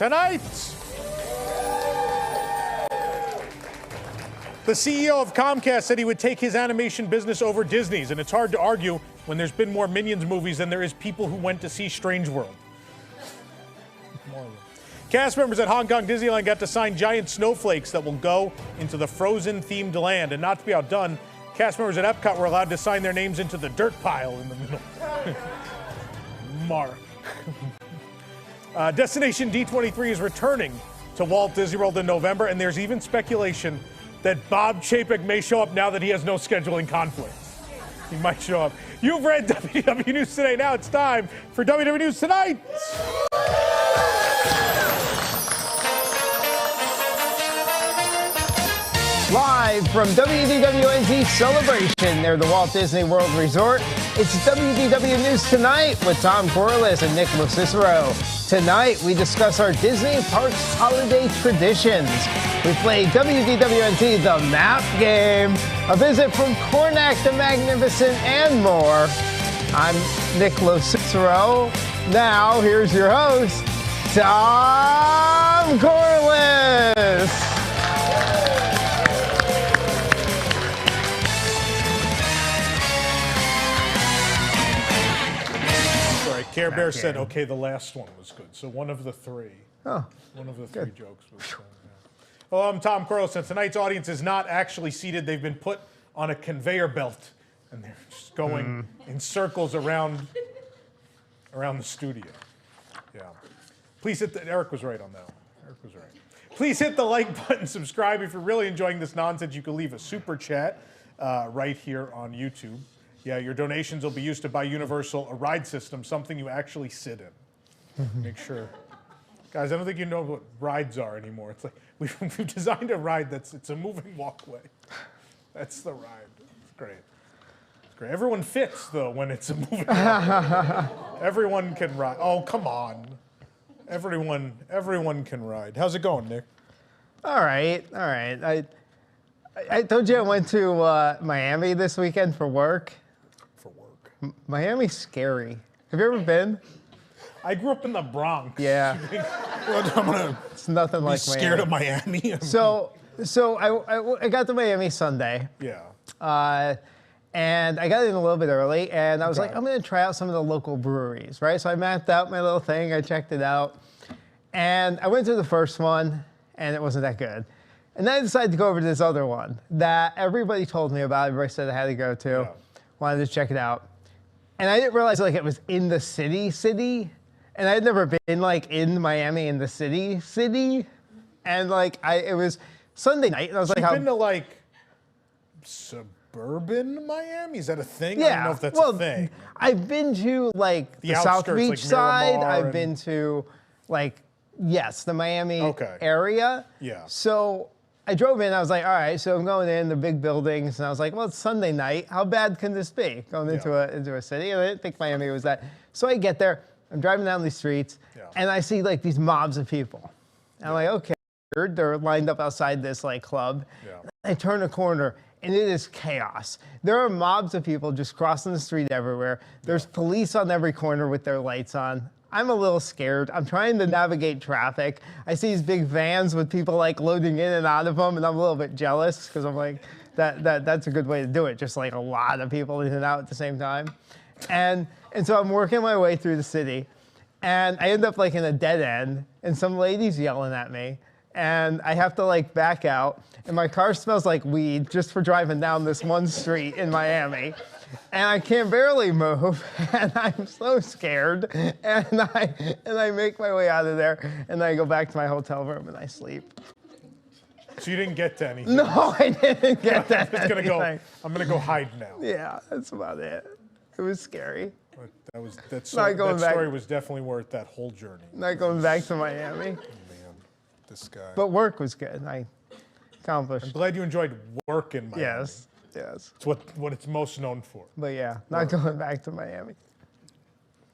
Tonight, the CEO of Comcast said he would take his animation business over Disney's, and it's hard to argue when there's been more Minions movies than there is people who went to see Strange World. Cast members at Hong Kong Disneyland got to sign giant snowflakes that will go into the Frozen-themed land. And not to be outdone, cast members at Epcot were allowed to sign their names into the dirt pile in the middle. Mark. Destination D23 is returning to Walt Disney World in November, and there's even speculation that Bob Chapek may show up now that he has no scheduling conflicts. He might show up. You've read WDW News Today. Now it's time for WDW News Tonight. Live from WDWNT Celebration near the Walt Disney World Resort, it's WDW News Tonight with Tom Corless and Nick LoCicero. Tonight, we discuss our Disney Parks holiday traditions. We play WDWNT The Map Game, a visit from Cornac the Magnificent, and more. I'm Nick LoCicero. Now, here's your host, Tom Corless. Care Bear said, okay, the last one was good. So one of the three. Oh, one of the three jokes was good. Yeah. Well, I'm Tom Corless, and tonight's audience is not actually seated. They've been put on a conveyor belt, and they're just going in circles around the studio. Yeah. Please hit the, Eric was right on that one. Eric was right. Please hit the like button, subscribe. If you're really enjoying this nonsense, you can leave a super chat right here on YouTube. Yeah, your donations will be used to buy Universal a ride system, something you actually sit in. Make sure. Guys, I don't think you know what rides are anymore. It's like we've designed a ride it's a moving walkway. That's the ride. It's great. It's great. Everyone fits, though, when it's a moving walkway. Everyone can ride. Oh, come on. Everyone can ride. How's it going, Nick? All right. I told you I went to Miami this weekend for work. Miami's scary. Have you ever been? I grew up in the Bronx. Yeah. It's nothing like Miami. Scared of Miami? So I got to Miami Sunday. Yeah. And I got in a little bit early, and I was like, I'm going to try out some of the local breweries, right? So I mapped out my little thing. I checked it out. And I went to the first one, and it wasn't that good. And then I decided to go over to this other one that everybody told me about. Everybody said I had to go to. Yeah. Wanted to check it out. And I didn't realize like it was in the city. And I had never been like in Miami in the city. And like it was Sunday night, and I was like, you've been to like suburban Miami? Is that a thing? Yeah. I don't know if that's a thing. I've been to like the South Beach side. I've been to like, yes, the Miami area. Yeah. So I drove in, I was like, all right, so I'm going in the big buildings, and I was like, well, it's Sunday night. How bad can this be? Going into a city, and I didn't think Miami was that. So I get there, I'm driving down these streets, and I see like these mobs of people. And I'm like, okay, they're lined up outside this like club. Yeah. I turn a corner, and it is chaos. There are mobs of people just crossing the street everywhere. There's police on every corner with their lights on. I'm a little scared. I'm trying to navigate traffic. I see these big vans with people like loading in and out of them, and I'm a little bit jealous because I'm like, that's a good way to do it. Just like a lot of people in and out at the same time. And so I'm working my way through the city, and I end up like in a dead end, and some lady's yelling at me, and I have to like back out, and my car smells like weed just for driving down this one street in Miami. And I can barely move, and I'm so scared. And I make my way out of there, and I go back to my hotel room and I sleep. So you didn't get to anything? No, I didn't get to anything. I'm gonna go hide now. Yeah, that's about it. It was scary. That story was definitely worth that whole journey. Not going back to Miami. Oh, man, this guy. But work was good. I accomplished. I'm glad you enjoyed work in Miami. Yes. It's what it's most known for. But yeah, not going back to Miami.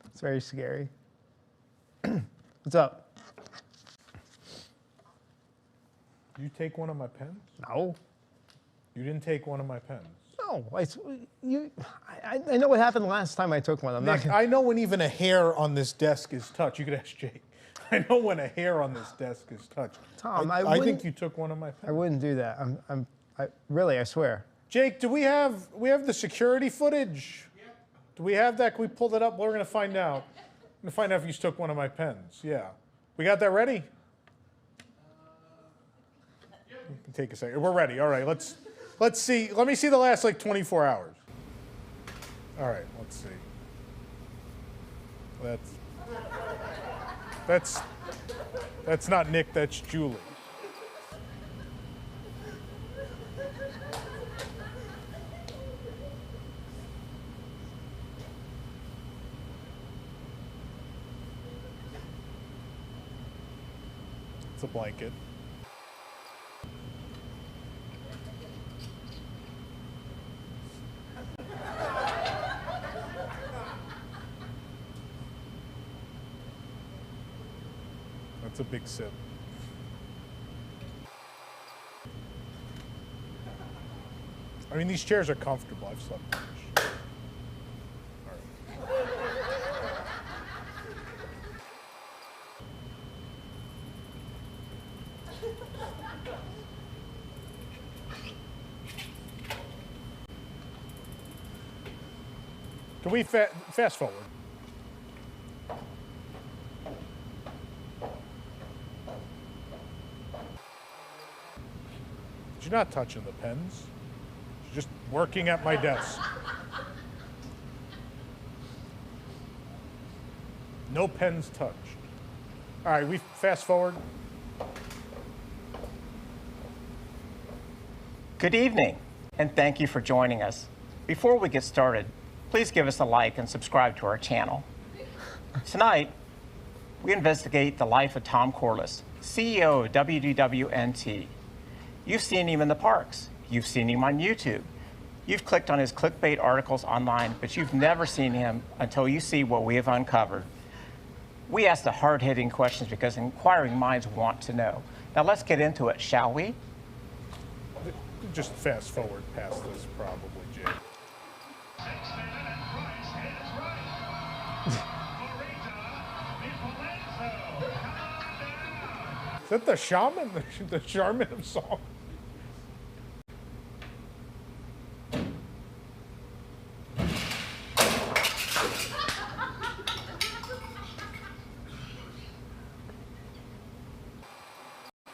It's very scary. What's up? You take one of my pens? No. You didn't take one of my pens? No. I know what happened last time I took one. Nick, I know when even a hair on this desk is touched. You could ask Jake. I know when a hair on this desk is touched. Tom, I think you took one of my pens. I wouldn't do that. Really, I swear. Jake, do we have the security footage? Yeah. Do we have that? Can we pull that up? We're going to find out. I'm going to find out if you took one of my pens. Yeah. We got that ready? Yeah. Take a second. We're ready. All right. Let's see. Let me see the last like 24 hours. All right. Let's see. That's not Nick. That's Julie. It's a blanket. That's a big sip. I mean, these chairs are comfortable. I've slept on this. All right. Can we fast forward? She's not touching the pens. She's just working at my desk. No pens touched. All right, we fast forward. Good evening, and thank you for joining us. Before we get started, please give us a like and subscribe to our channel. Tonight, we investigate the life of Tom Corless, CEO of WDWNT. You've seen him in the parks. You've seen him on YouTube. You've clicked on his clickbait articles online, but you've never seen him until you see what we have uncovered. We ask the hard-hitting questions because inquiring minds want to know. Now let's get into it, shall we? Just fast forward past this, probably, Jake. Is that the shaman? The Charmin of song?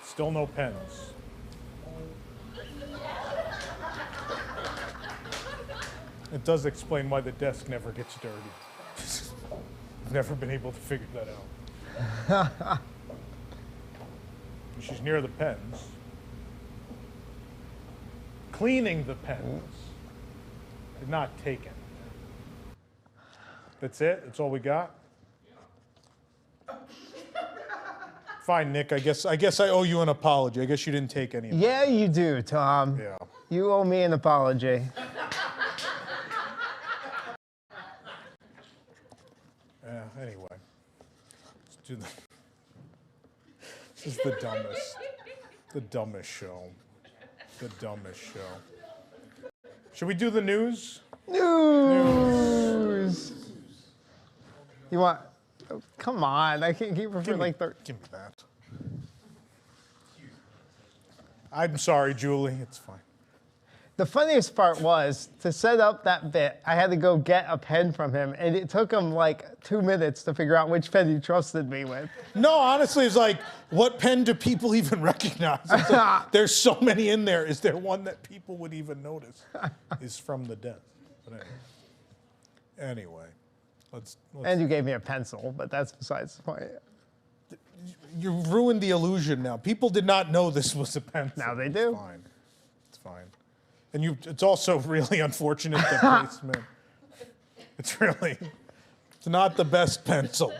Still no pens. It does explain why the desk never gets dirty. I've never been able to figure that out. She's near the pens. Cleaning the pens. Did not take it. That's it? That's all we got? Fine, Nick. I guess I owe you an apology. I guess you didn't take any of it. Yeah, you do, Tom. Yeah. You owe me an apology. Anyway. Let's do the... This is the dumbest. The dumbest show. The dumbest show. Should we do the news? News. You want... Oh, come on. I can't keep it for like 30. Give me that. I'm sorry, Julie. It's fine. The funniest part was, to set up that bit, I had to go get a pen from him, and it took him like 2 minutes to figure out which pen he trusted me with. No, honestly, it's like, what pen do people even recognize? It's like, there's so many in there. Is there one that people would even notice is from the desk? But anyway, let's... And you gave me a pencil, but that's besides the point. You ruined the illusion now. People did not know this was a pencil. Now they do. It's fine. It's fine. And it's also really unfortunate that placement. It's not the best pencil.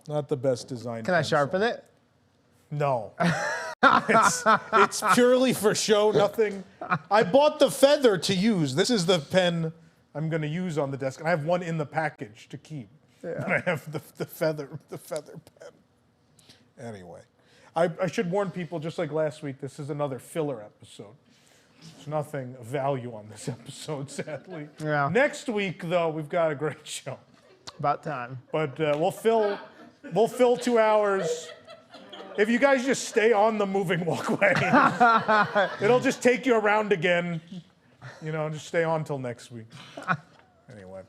Not the best design. Can I sharpen it? No. It's purely for show, nothing. I bought the feather to use. This is the pen I'm going to use on the desk, and I have one in the package to keep. Yeah. And I have the feather pen. Anyway, I should warn people, just like last week, this is another filler episode. There's nothing of value on this episode, sadly. Yeah. Next week, though, we've got a great show. About time. But we'll fill We'll fill 2 hours. If you guys just stay on the moving walkway, it'll just take you around again. You know, just stay on till next week. Anyway.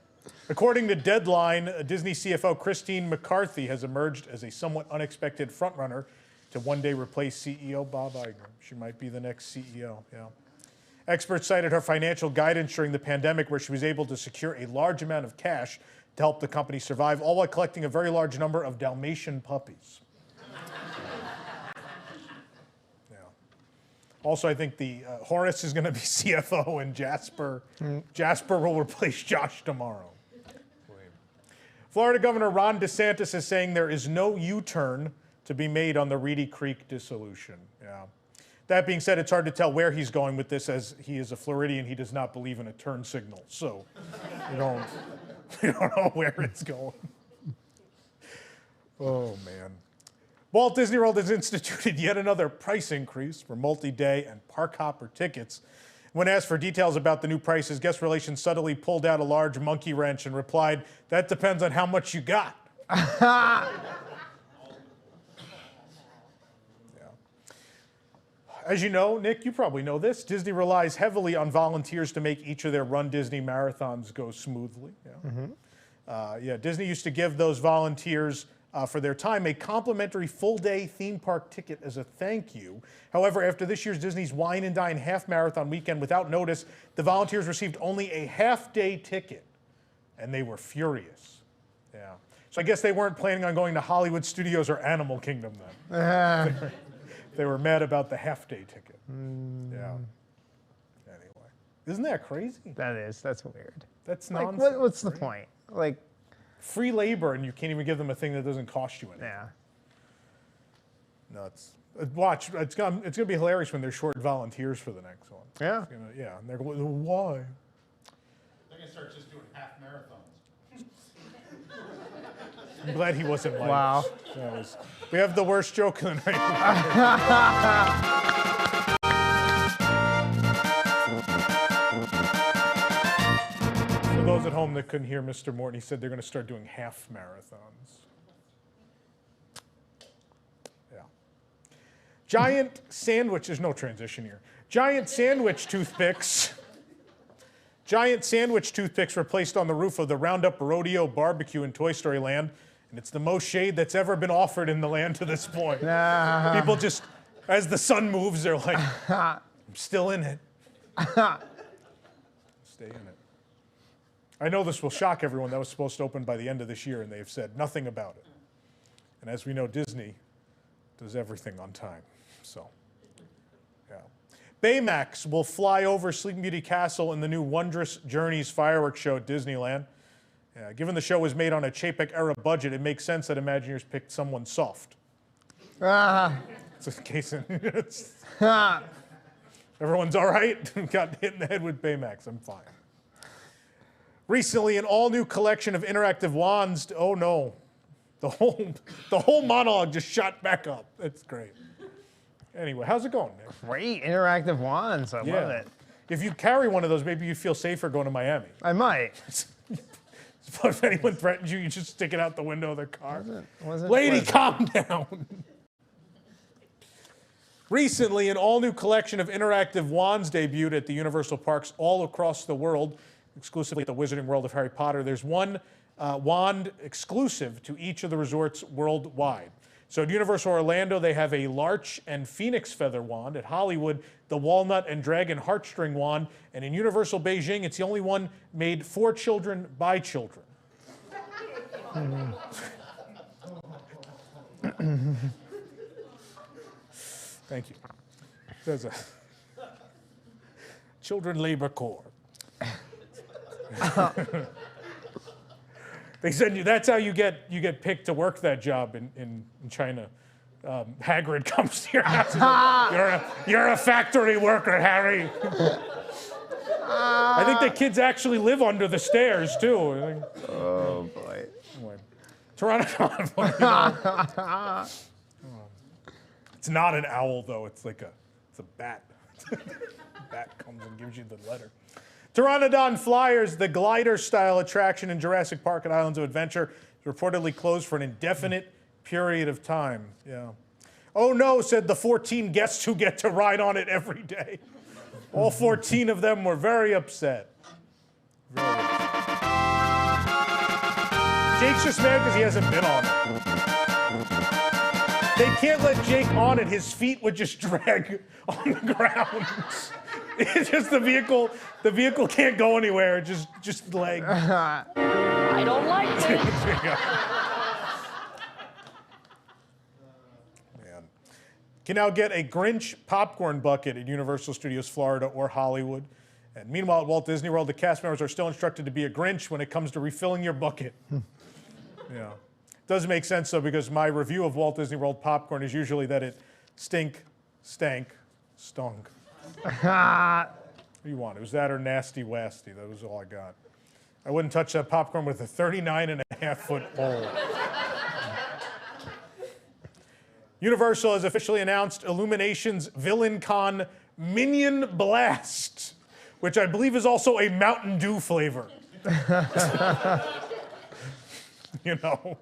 According to Deadline, Disney CFO Christine McCarthy has emerged as a somewhat unexpected frontrunner to one day replace CEO Bob Iger. She might be the next CEO, yeah. Experts cited her financial guidance during the pandemic, where she was able to secure a large amount of cash to help the company survive, all while collecting a very large number of Dalmatian puppies. Yeah. Also, I think the Horace is going to be CFO, and Jasper will replace Josh tomorrow. Florida Governor Ron DeSantis is saying there is no U-turn to be made on the Reedy Creek dissolution. Yeah. That being said, it's hard to tell where he's going with this, as he is a Floridian. He does not believe in a turn signal, so you don't know where it's going. Oh, man. Walt Disney World has instituted yet another price increase for multi-day and park hopper tickets. When asked for details about the new prices, guest relations subtly pulled out a large monkey wrench and replied, "That depends on how much you got." Yeah. As you know, Nick, you probably know this, Disney relies heavily on volunteers to make each of their Run Disney marathons go smoothly. Yeah. Disney used to give those volunteers for their time a complimentary full-day theme park ticket as a thank you. However, after this year's Disney's Wine and Dine half marathon weekend, without notice, the volunteers received only a half-day ticket, and they were furious. Yeah. So I guess they weren't planning on going to Hollywood Studios or Animal Kingdom then. They were mad about the half-day ticket. Yeah. Anyway, isn't that crazy? That is. That's weird. That's Like, nonsense. what's the point? Like, free labor, and you can't even give them a thing that doesn't cost you anything. yeah. Nuts. Watch, it's gonna be hilarious when they're short volunteers for the next one. Yeah. Yeah, and they're going, why? They're going to start just doing half marathons. I'm glad he wasn't like Wow. we have the worst joke of the night. For those at home that couldn't hear Mr. Morton, he said they're going to start doing half marathons. Yeah. Giant sandwich, there's no transition here. Giant sandwich toothpicks were placed on the roof of the Roundup Rodeo Barbecue in Toy Story Land, and it's the most shade that's ever been offered in the land to this point. People just, as the sun moves, they're like, I'm still in it. Stay in it. I know this will shock everyone. That was supposed to open by the end of this year, and they've said nothing about it. And as we know, Disney does everything on time. So, yeah. Baymax will fly over Sleeping Beauty Castle in the new Wondrous Journeys fireworks show at Disneyland. Yeah, given the show was made on a Chapek-era budget, it makes sense that Imagineers picked someone soft. It's a case in everyone's all right? Got hit in the head with Baymax. I'm fine. Recently, an all-new collection of interactive wands. Oh no, the whole monologue just shot back up. That's great. Anyway, how's it going, Nick? Great interactive wands. I love it. If you carry one of those, maybe you feel safer going to Miami. I might. But if anyone threatens you, you just stick it out the window of their car. Wasn't Lady, pleasant. calm down. Recently, an all-new collection of interactive wands debuted at the Universal Parks all across the world, exclusively at the Wizarding World of Harry Potter. There's one wand exclusive to each of the resorts worldwide. So at Universal Orlando, they have a larch and phoenix feather wand. At Hollywood, the walnut and dragon heartstring wand. And in Universal Beijing, it's the only one made for children by children. Thank you. There's a Children Labor Corps. They said that's how you get picked to work that job in China. Hagrid comes to your house and says, you're a factory worker, Harry. I think the kids actually live under the stairs too. Oh boy. Anyway, Toronto. It's not an owl though. It's a bat. Bat comes and gives you the letter. Pteranodon Flyers, the glider-style attraction in Jurassic Park at Islands of Adventure, is reportedly closed for an indefinite period of time. Yeah. Oh no, said the 14 guests who get to ride on it every day. All 14 of them were very upset. Very upset. Jake's just mad because he hasn't been on it. They can't let Jake on it. His feet would just drag on the ground. It's just the vehicle can't go anywhere. Just leg. I don't like it. Man. Can now get a Grinch popcorn bucket at Universal Studios Florida or Hollywood. And meanwhile, at Walt Disney World, the cast members are still instructed to be a Grinch when it comes to refilling your bucket. Yeah. Doesn't make sense, though, because my review of Walt Disney World popcorn is usually that it stank, stunk. What do you want? It was that or nasty wasty. That was all I got. I wouldn't touch that popcorn with a 39.5-foot pole. Universal has officially announced Illumination's VillainCon Minion Blast, which I believe is also a Mountain Dew flavor. You know.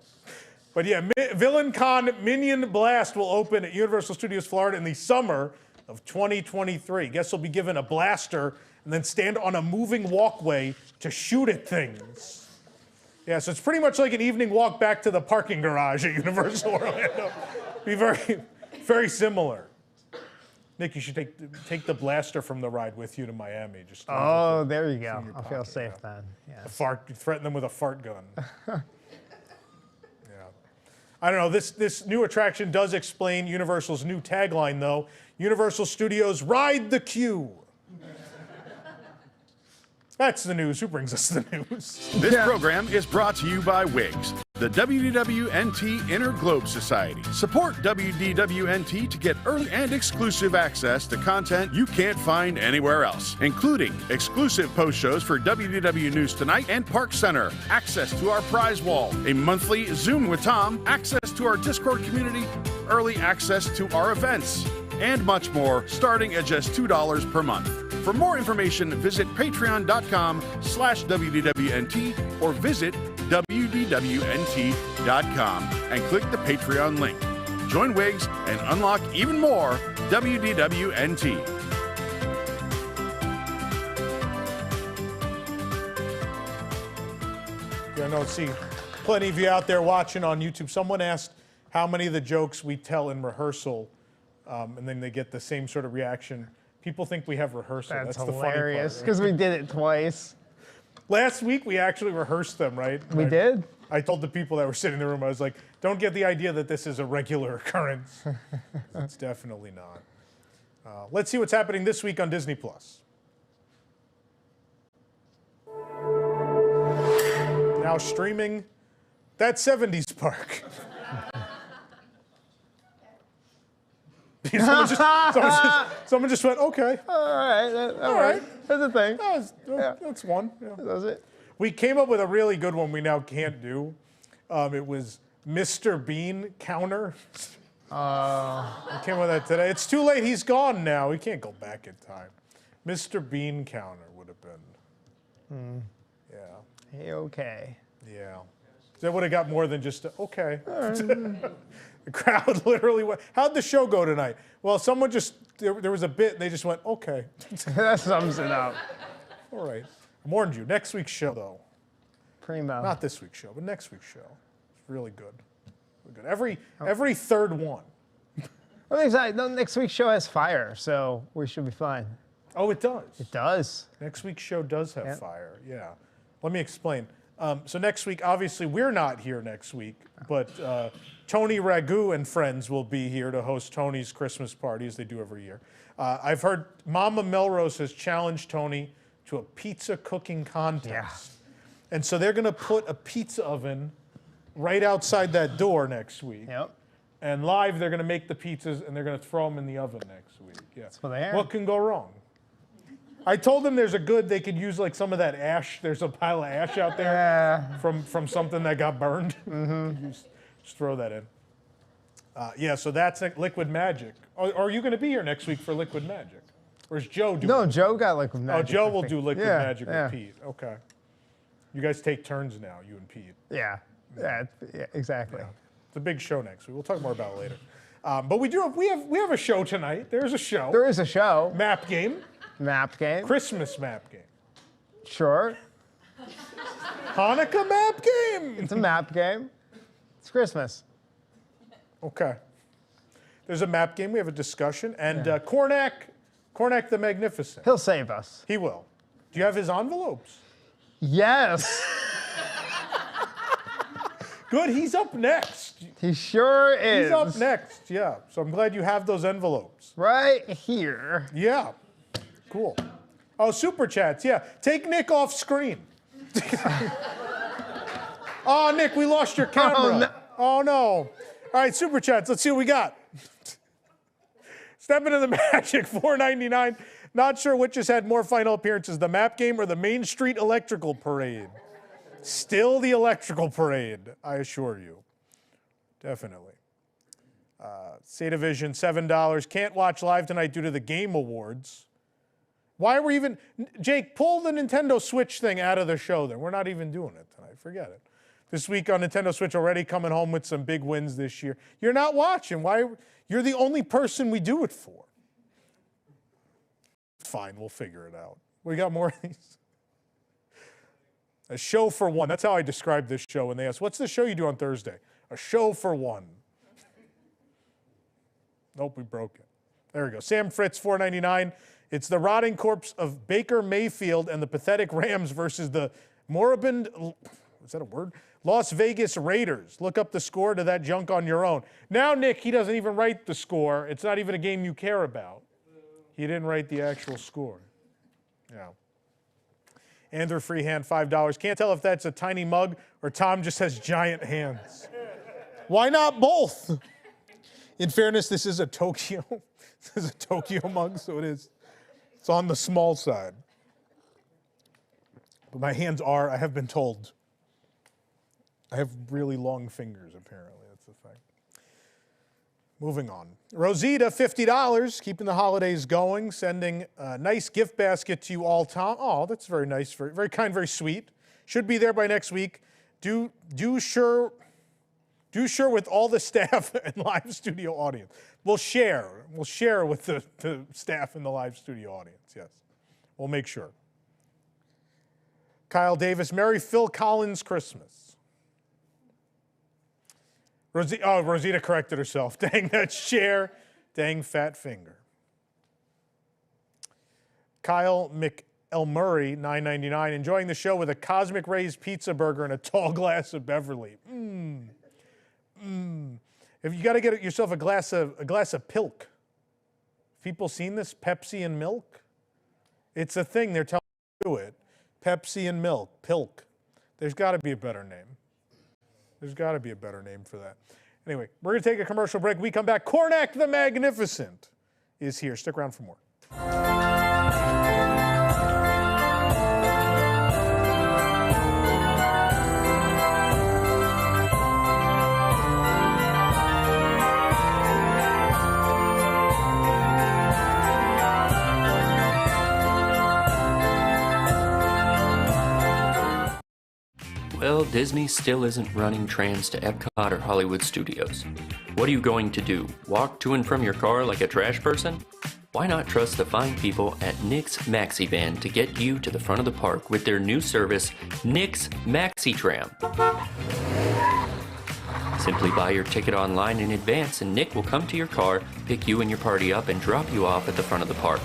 But yeah, VillainCon Minion Blast will open at Universal Studios Florida in the summer of 2023. Guests will be given a blaster and then stand on a moving walkway to shoot at things. Yeah, so it's pretty much like an evening walk back to the parking garage at Universal Orlando. Be very, very similar. Nick, you should take the blaster from the ride with you to Miami. Just oh, there you go. I'll feel safe then. Yeah. Threaten them with a fart gun. I don't know, this new attraction does explain Universal's new tagline, though. Universal Studios, ride the queue. That's the news. Who brings us the news? This program is brought to you by WIGS, the WDWNT Inner Globe Society. Support WDWNT to get early and exclusive access to content you can't find anywhere else, including exclusive post shows for WDW News Tonight and Park Center, access to our prize wall, a monthly Zoom with Tom, access to our Discord community, early access to our events, and much more, starting at just $2 per month. For more information, visit patreon.com/WDWNT or visit WDWNT.com and click the Patreon link. Join WIGS and unlock even more WDWNT. Yeah, no, see, plenty of you out there watching on YouTube. Someone asked how many of the jokes we tell in rehearsal, and then they get the same sort of reaction. People think we have rehearsal. That's the hilarious, funny because part, right? we did it twice. Last week, we actually rehearsed them, right? We did? I told the people that were sitting in the room, I was like, don't get the idea that this is a regular occurrence. It's definitely not. Let's see what's happening this week on Disney+. Now streaming That 70s Park. someone just went, okay. All right. That's a thing. That's one. Yeah. That's it. We came up with a really good one we now can't do. It was Mr. Bean counter. We came up with that today. It's too late. He's gone now. We can't go back in time. Mr. Bean counter would have been. Yeah. Hey, okay. Yeah. That would have got more than just okay. The crowd literally went, how'd the show go tonight? Well, someone just, there was a bit, and they just went, okay. That sums it up. All right. I warned you. Next week's show, though. Primo. Not this week's show, but next week's show. It's really good. Really good. Every third one. Well, exactly. No, next week's show has fire, so we should be fine. Oh, it does. It does. Next week's show does have fire. Yeah. Let me explain. So next week, obviously, we're not here next week, but Tony Ragu and friends will be here to host Tony's Christmas party, as they do every year. I've heard Mama Melrose has challenged Tony to a pizza cooking contest. Yeah. And so they're going to put a pizza oven right outside that door next week. Yep. And live, they're going to make the pizzas, and they're going to throw them in the oven next week. Yeah. That's what they are. What can go wrong? I told them there's a good, they could use like some of that ash. There's a pile of ash out there from something that got burned. Mm-hmm. Just throw that in. Yeah, so that's Liquid Magic. Are you going to be here next week for Liquid Magic? Or is Joe doing No, it? Joe got Liquid Magic. Oh, Joe will do Liquid Magic yeah. with Pete. Okay. You guys take turns now, you and Pete. Yeah, exactly. Yeah. It's a big show next week. We'll talk more about it later. But we have a show tonight. There's a show. There is a show. Map game. Map game. Christmas map game. Sure. Hanukkah map game. It's a map game. It's Christmas. Okay. There's a map game. We have a discussion. And Cornac the Magnificent. He'll save us. He will. Do you have his envelopes? Yes. Good. He's up next. He sure is. He's up next. Yeah. So I'm glad you have those envelopes. Right here. Yeah. Cool. Oh, super chats. Yeah. Take Nick off screen. Oh, Nick, we lost your camera. Oh, no. Oh, no. All right, super chats. Let's see what we got. Step into the magic, $4.99. Not sure which has had more final appearances, the map game or the Main Street Electrical Parade. Still the Electrical Parade, I assure you. Definitely. Satavision, $7. Can't watch live tonight due to the Game Awards. Why are we even... Jake, pull the Nintendo Switch thing out of the show then. We're not even doing it tonight. Forget it. This week on Nintendo Switch, already coming home with some big wins this year. You're not watching. Why? You're the only person we do it for. Fine, we'll figure it out. We got more of these. A show for one. That's how I describe this show when they ask, what's the show you do on Thursday? A show for one. Nope, we broke it. There we go. Sam Fritz, $4.99. It's the rotting corpse of Baker Mayfield and the pathetic Rams versus the moribund, is that a word? Las Vegas Raiders. Look up the score to that junk on your own. Now, Nick, he doesn't even write the score. It's not even a game you care about. He didn't write the actual score. Yeah. Andrew Freehand, $5. Can't tell if that's a tiny mug or Tom just has giant hands. Why not both? In fairness, this is a Tokyo. This is a Tokyo mug, so it is. It's on the small side. But my hands are, I have been told, I have really long fingers, apparently. That's the thing. Moving on. Rosita, $50, keeping the holidays going, sending a nice gift basket to you all, Tom. Oh, that's very nice, very, very kind, very sweet. Should be there by next week. Do sure with all the staff and live studio audience. We'll share with the staff and the live studio audience, yes. We'll make sure. Kyle Davis, Merry Phil Collins Christmas. Rosita corrected herself. Dang that share, dang fat finger. Kyle McElmurray, $9.99, enjoying the show with a Cosmic Rays pizza burger and a tall glass of Beverly. If you got to get yourself a glass of Pilk. People seen this? Pepsi and milk? It's a thing. They're telling you to do it. Pepsi and milk. Pilk. There's got to be a better name. There's got to be a better name for that. Anyway, we're going to take a commercial break. We come back. Cornac the Magnificent is here. Stick around for more. Well, Disney still isn't running trams to Epcot or Hollywood Studios. What are you going to do? Walk to and from your car like a trash person? Why not trust the fine people at Nick's Maxi Van to get you to the front of the park with their new service, Nick's Maxi Tram? Simply buy your ticket online in advance and Nick will come to your car, pick you and your party up, and drop you off at the front of the park.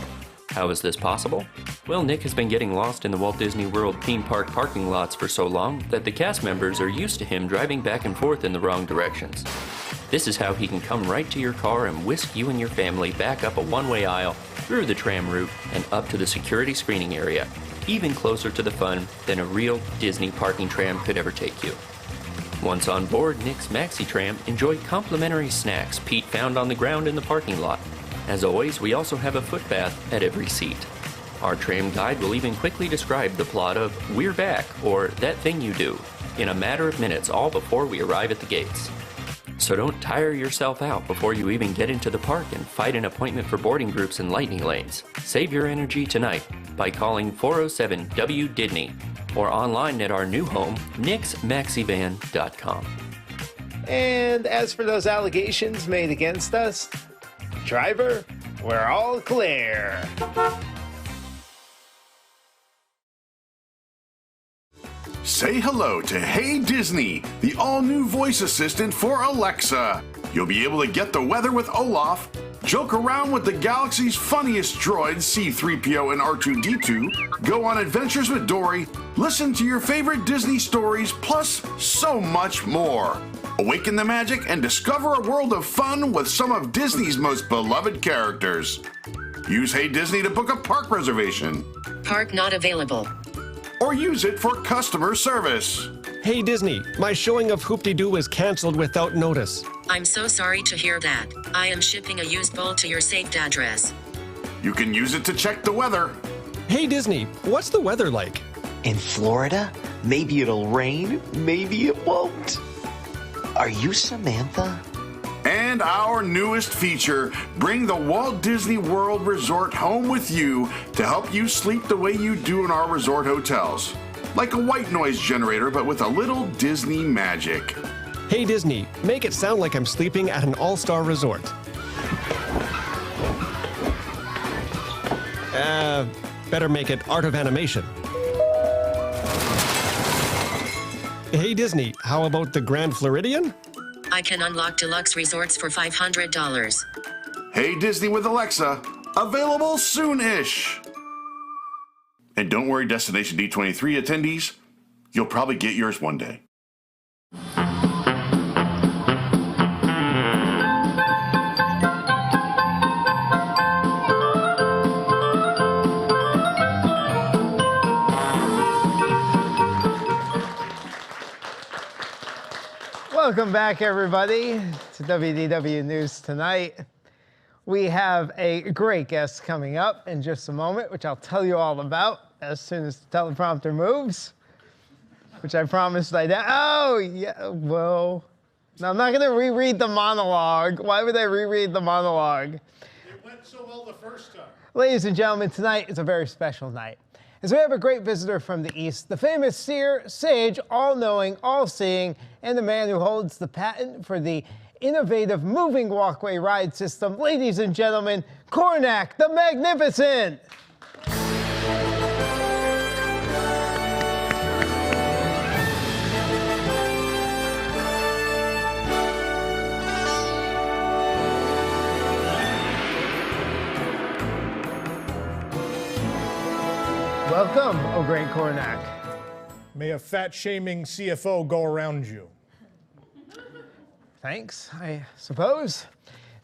How is this possible? Well, Nick has been getting lost in the Walt Disney World theme park parking lots for so long that the cast members are used to him driving back and forth in the wrong directions. This is how he can come right to your car and whisk you and your family back up a one-way aisle, through the tram route, and up to the security screening area, even closer to the fun than a real Disney parking tram could ever take you. Once on board Nick's Maxi Tram, enjoy complimentary snacks Pete found on the ground in the parking lot. As always, we also have a footbath at every seat. Our tram guide will even quickly describe the plot of We're Back, or That Thing You Do, in a matter of minutes, all before we arrive at the gates. So don't tire yourself out before you even get into the park and fight an appointment for boarding groups and lightning lanes. Save your energy tonight by calling 407-WDWNT or online at our new home, nicksmaxivan.com. And as for those allegations made against us, driver, we're all clear. Say hello to Hey Disney, the all-new voice assistant for Alexa. You'll be able to get the weather with Olaf, joke around with the galaxy's funniest droids, C-3PO and R2-D2, go on adventures with Dory, listen to your favorite Disney stories, plus so much more. Awaken the magic and discover a world of fun with some of Disney's most beloved characters. Use Hey Disney to book a park reservation. Park not available. Or use it for customer service. Hey Disney, my showing of Hoop-Dee-Doo was canceled without notice. I'm so sorry to hear that. I am shipping a used bowl to your saved address. You can use it to check the weather. Hey Disney, what's the weather like? In Florida? Maybe it'll rain, maybe it won't. Are you Samantha? And our newest feature, bring the Walt Disney World Resort home with you to help you sleep the way you do in our resort hotels. Like a white noise generator, but with a little Disney magic. Hey Disney, make it sound like I'm sleeping at an all-star resort. Better make it art of animation. Hey Disney, how about the Grand Floridian? I can unlock deluxe resorts for $500. Hey Disney with Alexa, available soon-ish. And don't worry, Destination D23 attendees, you'll probably get yours one day. Welcome back, everybody, to WDW News Tonight. We have a great guest coming up in just a moment, which I'll tell you all about as soon as the teleprompter moves, which I promised I'd... Oh, yeah, well... No, I'm not going to reread the monologue. Why would I reread the monologue? It went so well the first time. Ladies and gentlemen, tonight is a very special night, as we have a great visitor from the East, the famous seer, sage, all-knowing, all-seeing, and the man who holds the patent for the innovative moving walkway ride system. Ladies and gentlemen, Cornac the Magnificent. Welcome, oh great Cornac. May a fat-shaming CFO go around you. Thanks, I suppose.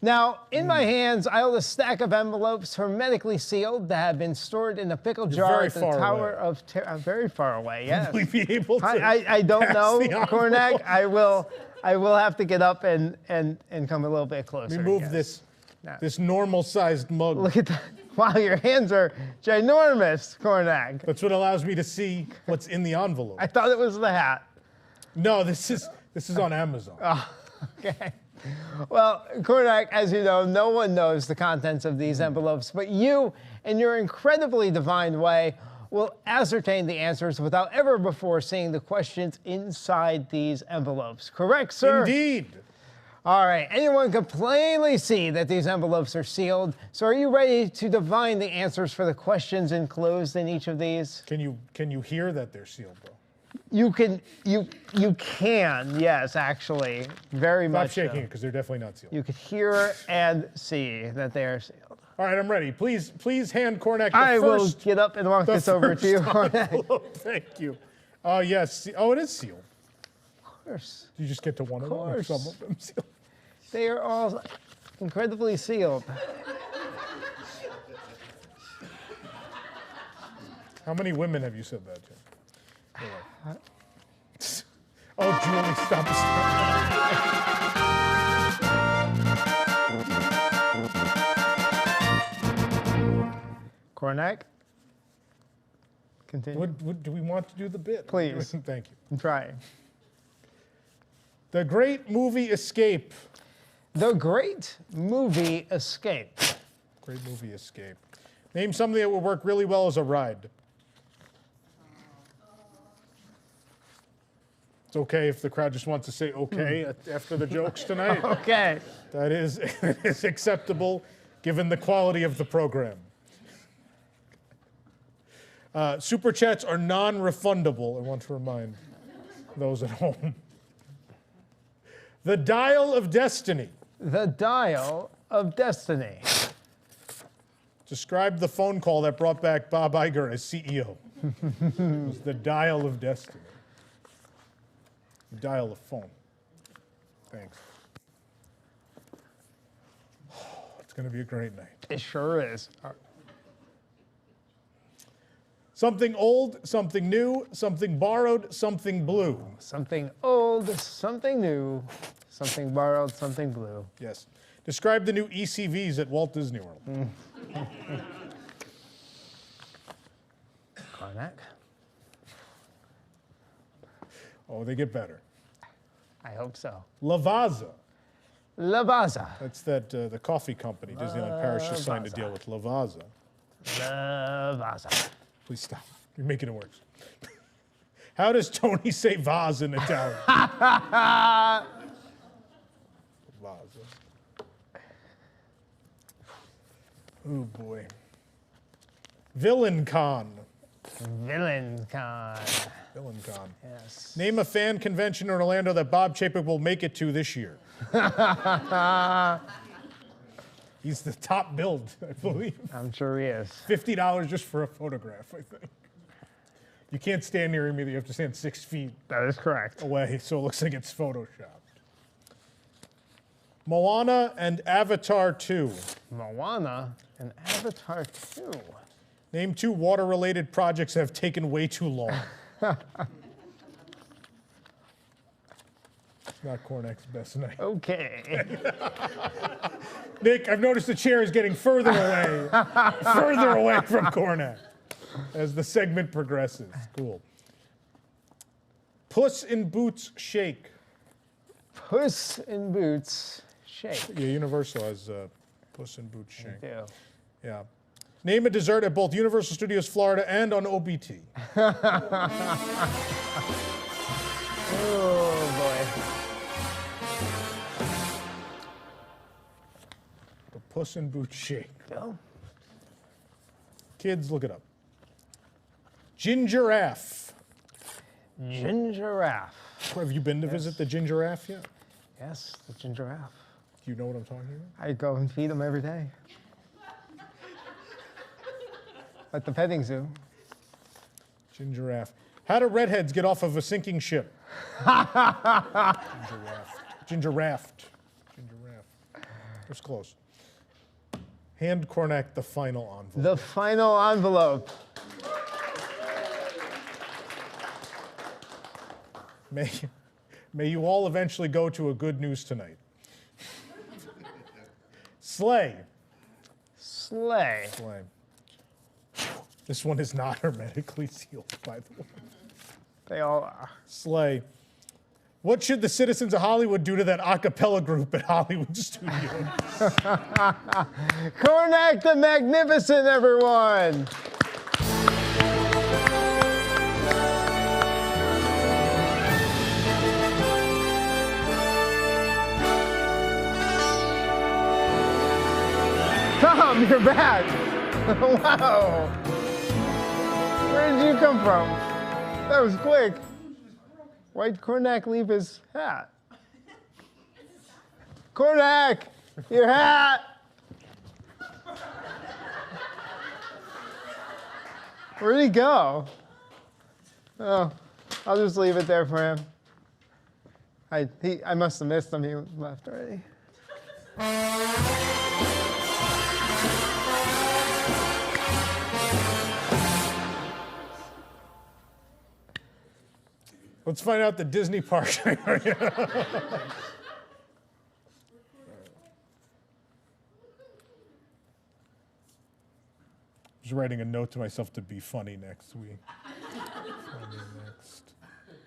Now, in my hands, I hold a stack of envelopes hermetically sealed that have been stored in a pickle jar very at the far Tower away. of Terror. Very far away, yes. Will we be able to I don't pass know, the envelope? Cornac. I will have to get up and come a little bit closer. Remove I guess. this normal-sized mug. Look at that. Wow, your hands are ginormous, Cornac. That's what allows me to see what's in the envelope. I thought it was the hat. No, this is on Amazon. Oh, okay. Well, Cornac, as you know, no one knows the contents of these envelopes, but you, in your incredibly divine way, will ascertain the answers without ever before seeing the questions inside these envelopes. Correct, sir? Indeed. All right, anyone can plainly see that these envelopes are sealed. So are you ready to divine the answers for the questions enclosed in each of these? Can you hear that they're sealed, though? You can, yes, actually, very much Stop shaking so. it, because they're definitely not sealed. You could hear and see that they are sealed. All right, I'm ready. Please hand Cornac the I will first. get up and walk this over to you, Cornac. Envelope. Thank you. Oh, yes. Oh, it is sealed. Of course. Do you just get to one of them? Or course. some of them sealed? They are all incredibly sealed. How many women have you said that to? Oh, Julie, stop. Cornac, continue. What, do we want to do the bit? Please. Thank you. I'm trying. The Great Movie Escape. The Great Movie Escape. Great Movie Escape. Name something that would work really well as a ride. It's okay if the crowd just wants to say okay after the jokes tonight. Okay. That is acceptable given the quality of the program. Super chats are non-refundable, I want to remind those at home. The Dial of Destiny. The Dial of Destiny. Describe the phone call that brought back Bob Iger as CEO. It was the Dial of Destiny. The dial of phone. Thanks. It's going to be a great night. It sure is. Something old, something new, something borrowed, something blue. Something old, something new, something borrowed, something blue. Yes. Describe the new ECVs at Walt Disney World. Cornac. Oh, they get better. I hope so. Lavazza. Lavazza. That's the coffee company. Disneyland Paris just signed a deal with Lavazza. Lavazza. Please stop. You're making it worse. How does Tony say vase in Italian? Vase. Oh boy. Villain Con. Villain Con. Villain Con. Yes. Name a fan convention in Orlando that Bob Chapek will make it to this year. He's the top billed, I believe. I'm sure he is. $50 just for a photograph, I think. You can't stand near him either. You have to stand 6 feet That is correct. away, so it looks like it's photoshopped. Moana and Avatar 2. Moana and Avatar 2. Name 2 water-related projects that have taken way too long. It's not Cornac's best night. Okay. Nick, I've noticed the chair is getting further away from Cornac as the segment progresses. Cool. Puss in Boots Shake. Puss in Boots Shake. Yeah, Universal has Puss in Boots Shake. They do. Yeah. Name a dessert at both Universal Studios Florida and on OBT. Oh, boy. The Puss in Boots Shake. Go. Kids, look it up. Gingiraffe. Gingiraffe. Have you been to visit the Gingiraffe yet? Yes, the gingiraffe. Do you know what I'm talking about? I go and feed them every day. At the petting zoo. Gingiraffe. How do redheads get off of a sinking ship? Gingiraffe. Gingiraffe. That's close. Hand Cornac the final envelope. The final envelope. May you all eventually go to a good news tonight. Slay. Slay. Slay. This one is not hermetically sealed, by the way. They all are. Slay. What should the citizens of Hollywood do to that a cappella group at Hollywood Studios? Cornac the Magnificent, everyone. Tom, you're back. Wow. Where did you come from? That was quick. Why'd Cornac leave his hat? Cornac, your hat. Where'd he go? Oh, I'll just leave it there for him. I must have missed him. He left already. Let's find out the Disney park. Just writing a note to myself to be funny next week.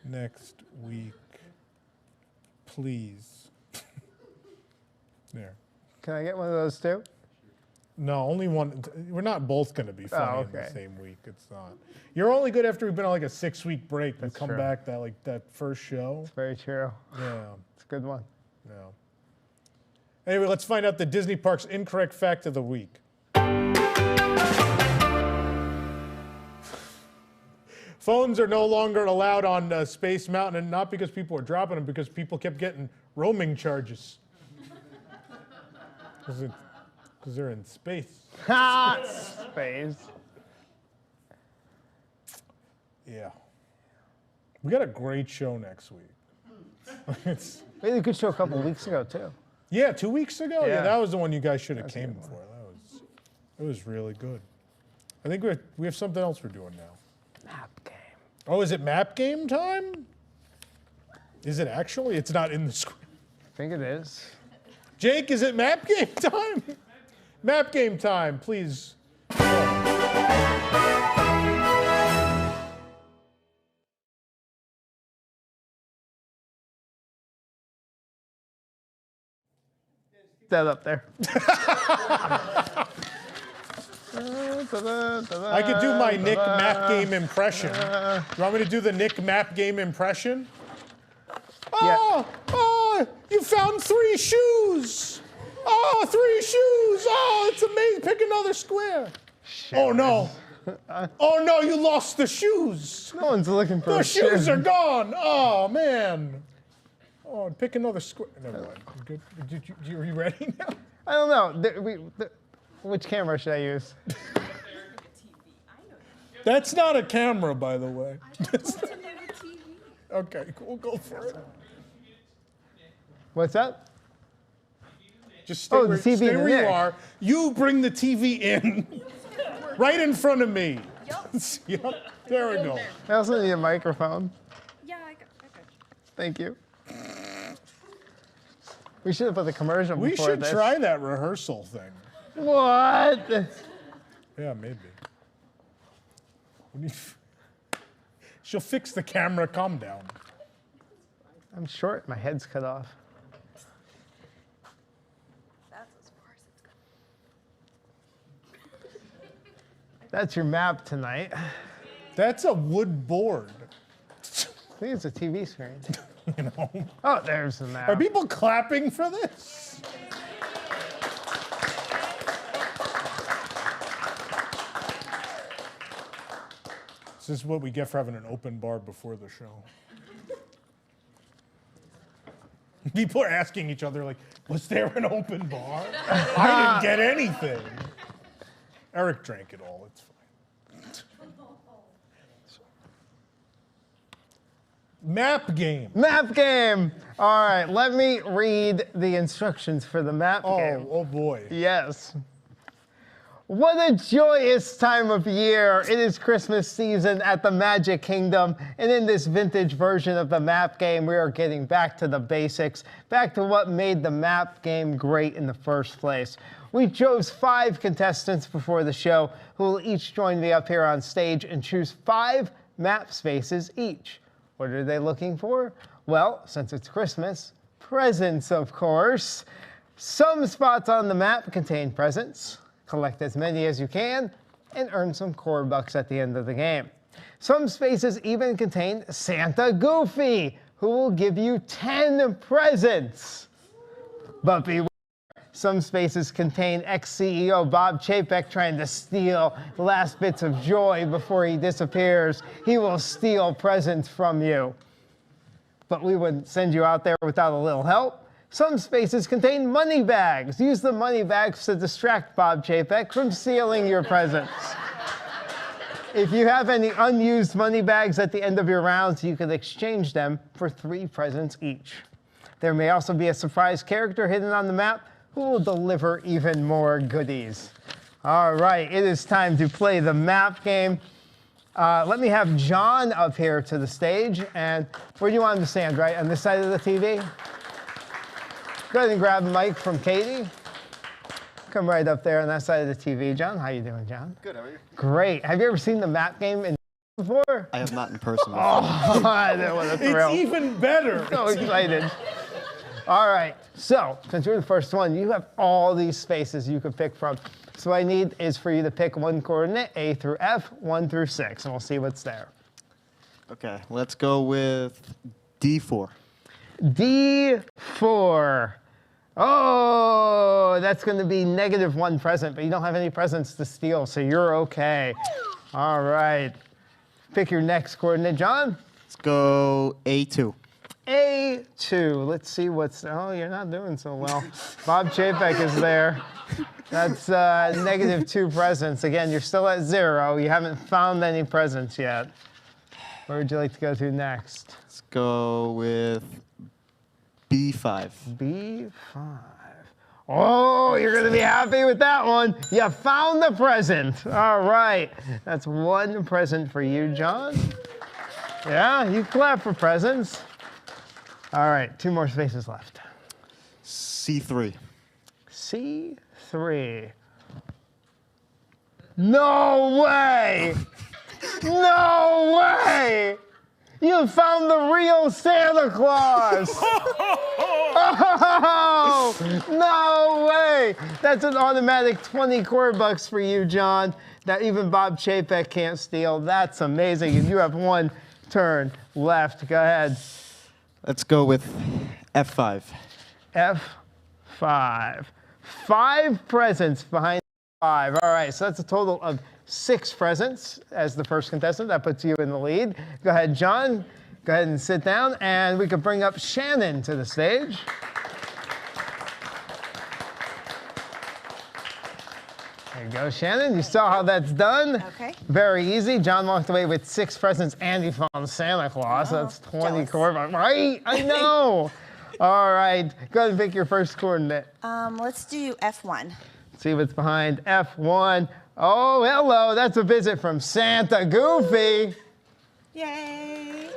Next week, please. There. Can I get one of those too? No, only one. We're not both going to be funny in the okay. same week. It's not. You're only good after we've been on like a 6-week break. You come true. back that first show. It's very true. Yeah. It's a good one. Yeah. Anyway, let's find out the Disney Parks incorrect fact of the week. Phones are no longer allowed on Space Mountain, and not because people are dropping them, because people kept getting roaming charges. Because they're in space. Space. Yeah. We got a great show next week. We had a good show a couple of weeks ago, too. Yeah, 2 weeks ago? Yeah, Yeah. that was the one you guys should have came for. It was really good. I think we have something else we're doing now. Map game. Oh, is it map game time? Is it actually? It's not in the script. I think it is. Jake, is it map game time? Map game time, please. That up there. I could do my Nick map game impression. You want me to do the Nick map game impression? Oh, you found 3 shoes. Oh, 3 shoes. Oh, it's amazing. Pick another square. Oh, no. Oh, no, you lost the shoes. No one's looking for The a shoes shoe. are gone. Oh, man. Oh, pick another square. Never mind. Good. Are you ready now? I don't know. Which camera should I use? That's not a camera, by the way. Okay, cool. Go for it. What's that? Just stay, the TV stay in the where you neck. are. You bring the TV in, right in front of me. Yep. There we go. I also need a microphone. Yeah, I got you. Thank you. We should have put the commercial We before should this. try that rehearsal thing. What? Yeah, maybe. She'll fix the camera. Calm down. I'm short. My head's cut off. That's as far as it's going. That's your map tonight. That's a wood board. I think it's a TV screen. You know. Oh, there's the map. Are people clapping for this? This is what we get for having an open bar before the show. People are asking each other, like, was there an open bar? I didn't get anything. Eric drank it all. It's fine. Map game. Map game. All right, let me read the instructions for the map game. Oh boy. Yes. What a joyous time of year. It is Christmas season at the Magic Kingdom, and in this vintage version of the map game, we are getting back to the basics, back to what made the map game great in the first place. We chose 5 contestants before the show who will each join me up here on stage and choose 5 map spaces each. What are they looking for? Well, since it's Christmas, presents, of course. Some spots on the map contain presents. Collect as many as you can, and earn some core bucks at the end of the game. Some spaces even contain Santa Goofy, who will give you 10 presents. But beware, some spaces contain ex-CEO Bob Chapek trying to steal the last bits of joy before he disappears. He will steal presents from you. But we wouldn't send you out there without a little help. Some spaces contain money bags. Use the money bags to distract Bob Chapek from stealing your presents. If you have any unused money bags at the end of your rounds, you can exchange them for 3 presents each. There may also be a surprise character hidden on the map who will deliver even more goodies. All right, it is time to play the map game. Let me have John up here to the stage. And where do you want him to stand, right? On this side of the TV? Go ahead and grab a mic from Katie. Come right up there on that side of the TV. John, how you doing, John? Good, how are you? Great. Have you ever seen the map game in before? I have not in person before. Oh, what a thrill. It's even better. So excited. All right, so since you're the first one, you have all these spaces you could pick from. So what I need is for you to pick one coordinate, A through F, 1 through 6, and we'll see what's there. Okay, let's go with D4. D4. Oh, that's going to be -1 present, but you don't have any presents to steal, so you're okay. All right. Pick your next coordinate, John. Let's go A2. A2. Let's see what's. Oh, you're not doing so well. Bob Chapek is there. That's -2 presents. Again, you're still at 0. You haven't found any presents yet. Where would you like to go to next? Let's go with B5. B5. Oh, you're going to be happy with that one. You found the present. All right. That's 1 present for you, John. Yeah, you clap for presents. All right, 2 more spaces left. C3. C3. No way! No way! You found the real Santa Claus! Oh, no way! That's an automatic 20 core bucks for you, John, that even Bob Chapek can't steal. That's amazing. And you have 1 turn left. Go ahead. Let's go with F5. F5. 5 presents behind 5. All right, so that's a total of 6 presents as the first contestant. That puts you in the lead. Go ahead, John. Go ahead and sit down, and we can bring up Shannon to the stage. There you go, Shannon. You saw how that's done. Okay. Very easy. John walked away with 6 presents, and he found Santa Claus. Oh, That's 20 jealous. core bucks. Right? I know. All right. Go ahead and pick your first coordinate. Let's do F1. See what's behind F1. Oh, hello. That's a visit from Santa Goofy. Yay!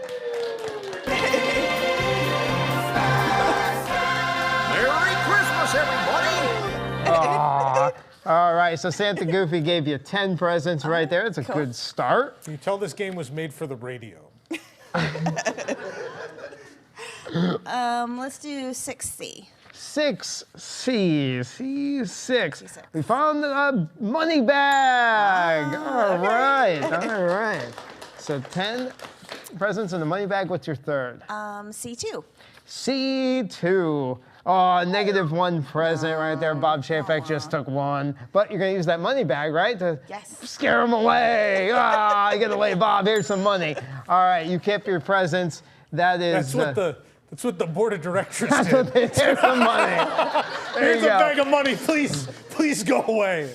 Merry Christmas, everybody! Aw. All right, so Santa Goofy gave you 10 presents right there. It's a good start. You tell this game was made for the radio. Let's do 6C. 6C, C6. We found a money bag. All right, all right. So 10 presents in the money bag. What's your third? C2. C2. Oh, -1 present right there. Bob Chapek just took 1. But you're going to use that money bag, right? To scare him away. Ah, get away, Bob. Here's some money. All right, you kept your presents. That is. That's what the board of directors That's did. what they did. Here's some money. Here's a bag of money. Please go away.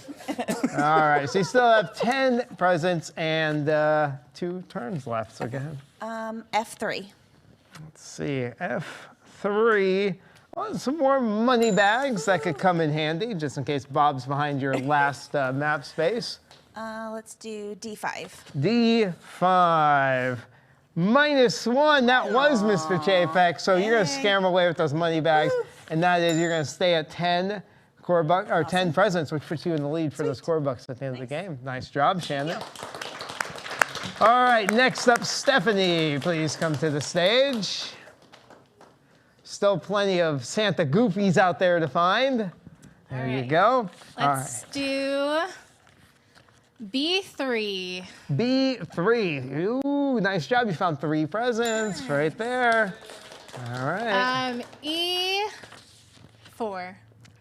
All right, so you still have 10 presents and 2 turns left. So go ahead. F3. Let's see, F3. Well, some more money bags that could come in handy, just in case Bob's behind your last map space. Let's do D5. D5. -1, that was Mr. Chapek, so you're gonna scare him away with those money bags, and that is you're gonna stay at 10 core bucks, or 10 presents, which puts you in the lead for those core bucks at the end of the game. Nice job, Shannon. All right, next up, Stephanie, please come to the stage. Still plenty of Santa Goofies out there to find. There you go. Let's do B3. B3. Ooh, nice job. You found 3 presents right there. All right. E4.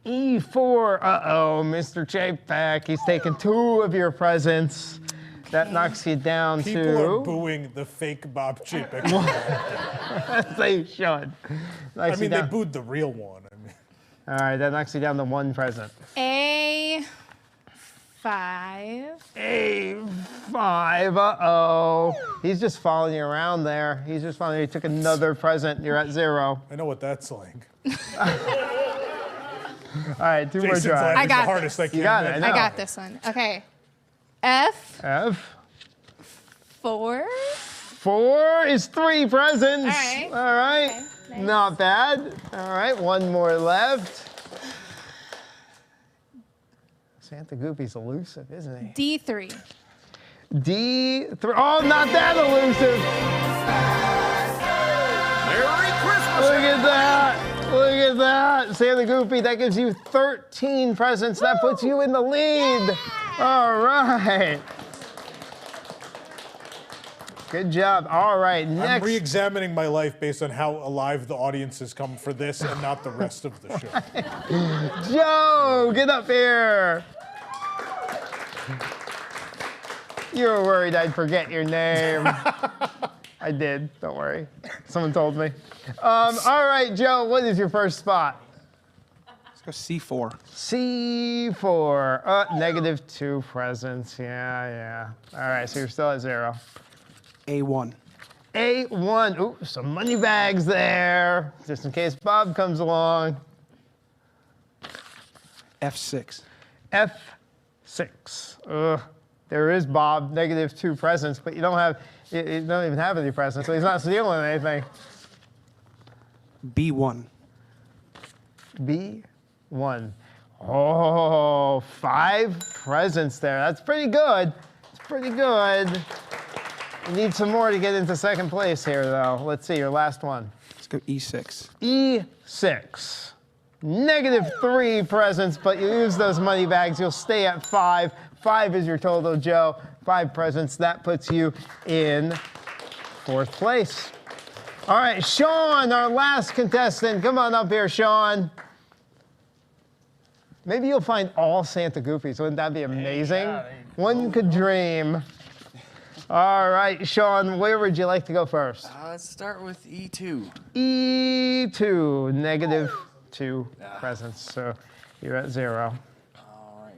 E4. Uh-oh, Mr. Chapek. He's taken 2 of your presents. That knocks you down to... People are booing the fake Bob Chapek. They should. I mean, they booed the real one. I mean. All right, that knocks you down to 1 present. A5. A5. Uh-oh. He's just following you around there. He's just following you. He took another present. You're at 0. I know what that's like. All right, 2 more Jason's tries. I got the hardest I can. You got it. I got this one. Okay. F. F4 4. is 3 presents. All right. All right. Okay, nice. Not bad. All right, 1 more left. Santa Goofy's elusive, isn't he? D3. D3. Oh, not that elusive. Merry Christmas! Look at that. Look at that. Santa Goofy, that gives you 13 presents. That puts you in the lead. All right. Good job. All right, next. I'm re-examining my life based on how alive the audience has come for this and not the rest of the show. Joe, get up here. You were worried I'd forget your name. I did, don't worry. Someone told me. All right, Joe, what is your first spot? Let's go C4. C4, -2 presents, yeah. All right, so you're still at 0. A1. A1, ooh, some money bags there, just in case Bob comes along. F6. F6, there is Bob, -2 presents, but you don't even have any presents, so he's not stealing anything. B1. B1. Oh, 5 presents there. That's pretty good. It's pretty good. You need some more to get into second place here, though. Let's see, your last one. Let's go E6. E6. -3 presents, but you use those money bags. You'll stay at 5. 5 is your total, Joe. 5 presents. That puts you in 4th place. All right, Sean, our last contestant. Come on up here, Sean. Maybe you'll find all Santa Goofies. Wouldn't that be amazing? One could dream. All right, Sean, where would you like to go first? Let's start with E2. E2, -2 presents, so you're at 0. All right,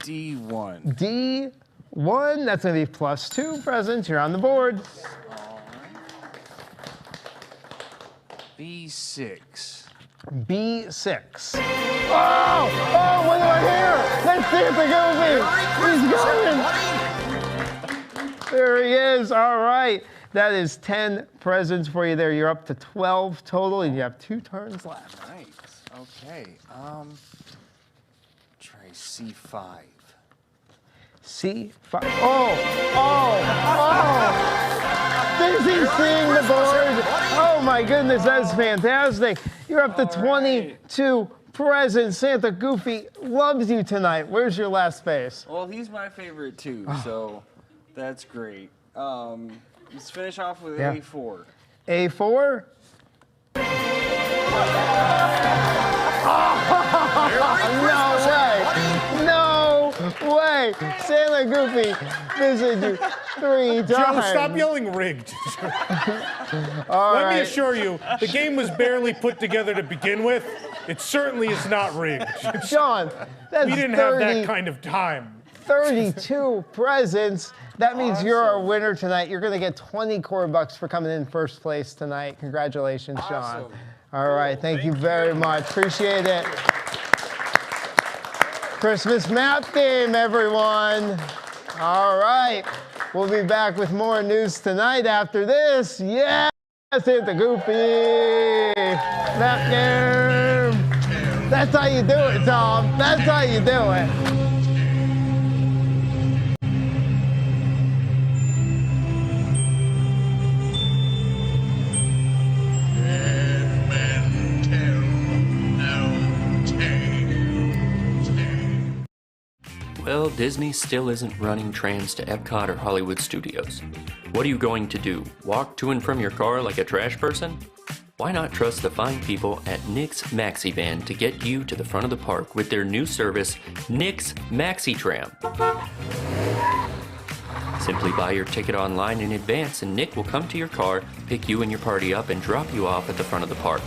D1. D1, that's going to be +2 presents. You're on the board. All right. B6. B6. Oh, what do I hear? That's Santa Goofy. He's going. There he is. All right. That is 10 presents for you there. You're up to 12 total, and you have 2 turns left. Nice. Okay. Try C5. C5. Oh. Dizzy's seeing the board. Oh my goodness, that's fantastic. You're up to 22 presents. Santa Goofy loves you tonight. Where's your last space? Well, he's my favorite too, so that's great. Let's finish off with A4. A4? No way! Santa Goofy visited you 3 times. Joe, stop yelling rigged. Let me assure you, the game was barely put together to begin with. It certainly is not rigged. Sean, that's we didn't have that kind of time. 32 presents. That means you're our winner tonight. You're going to get 20 core bucks for coming in first place tonight. Congratulations, Sean. All right, thank you very much. Appreciate it. Christmas map game, everyone. All right, we'll be back with more news tonight after this. Yeah, Santa Goofy map game. That's how you do it, Tom. That's how you do it. Well, Disney still isn't running trams to Epcot or Hollywood Studios. What are you going to do? Walk to and from your car like a trash person? Why not trust the fine people at Nick's Maxi Van to get you to the front of the park with their new service, Nick's Maxi Tram? Simply buy your ticket online in advance and Nick will come to your car, pick you and your party up, and drop you off at the front of the park.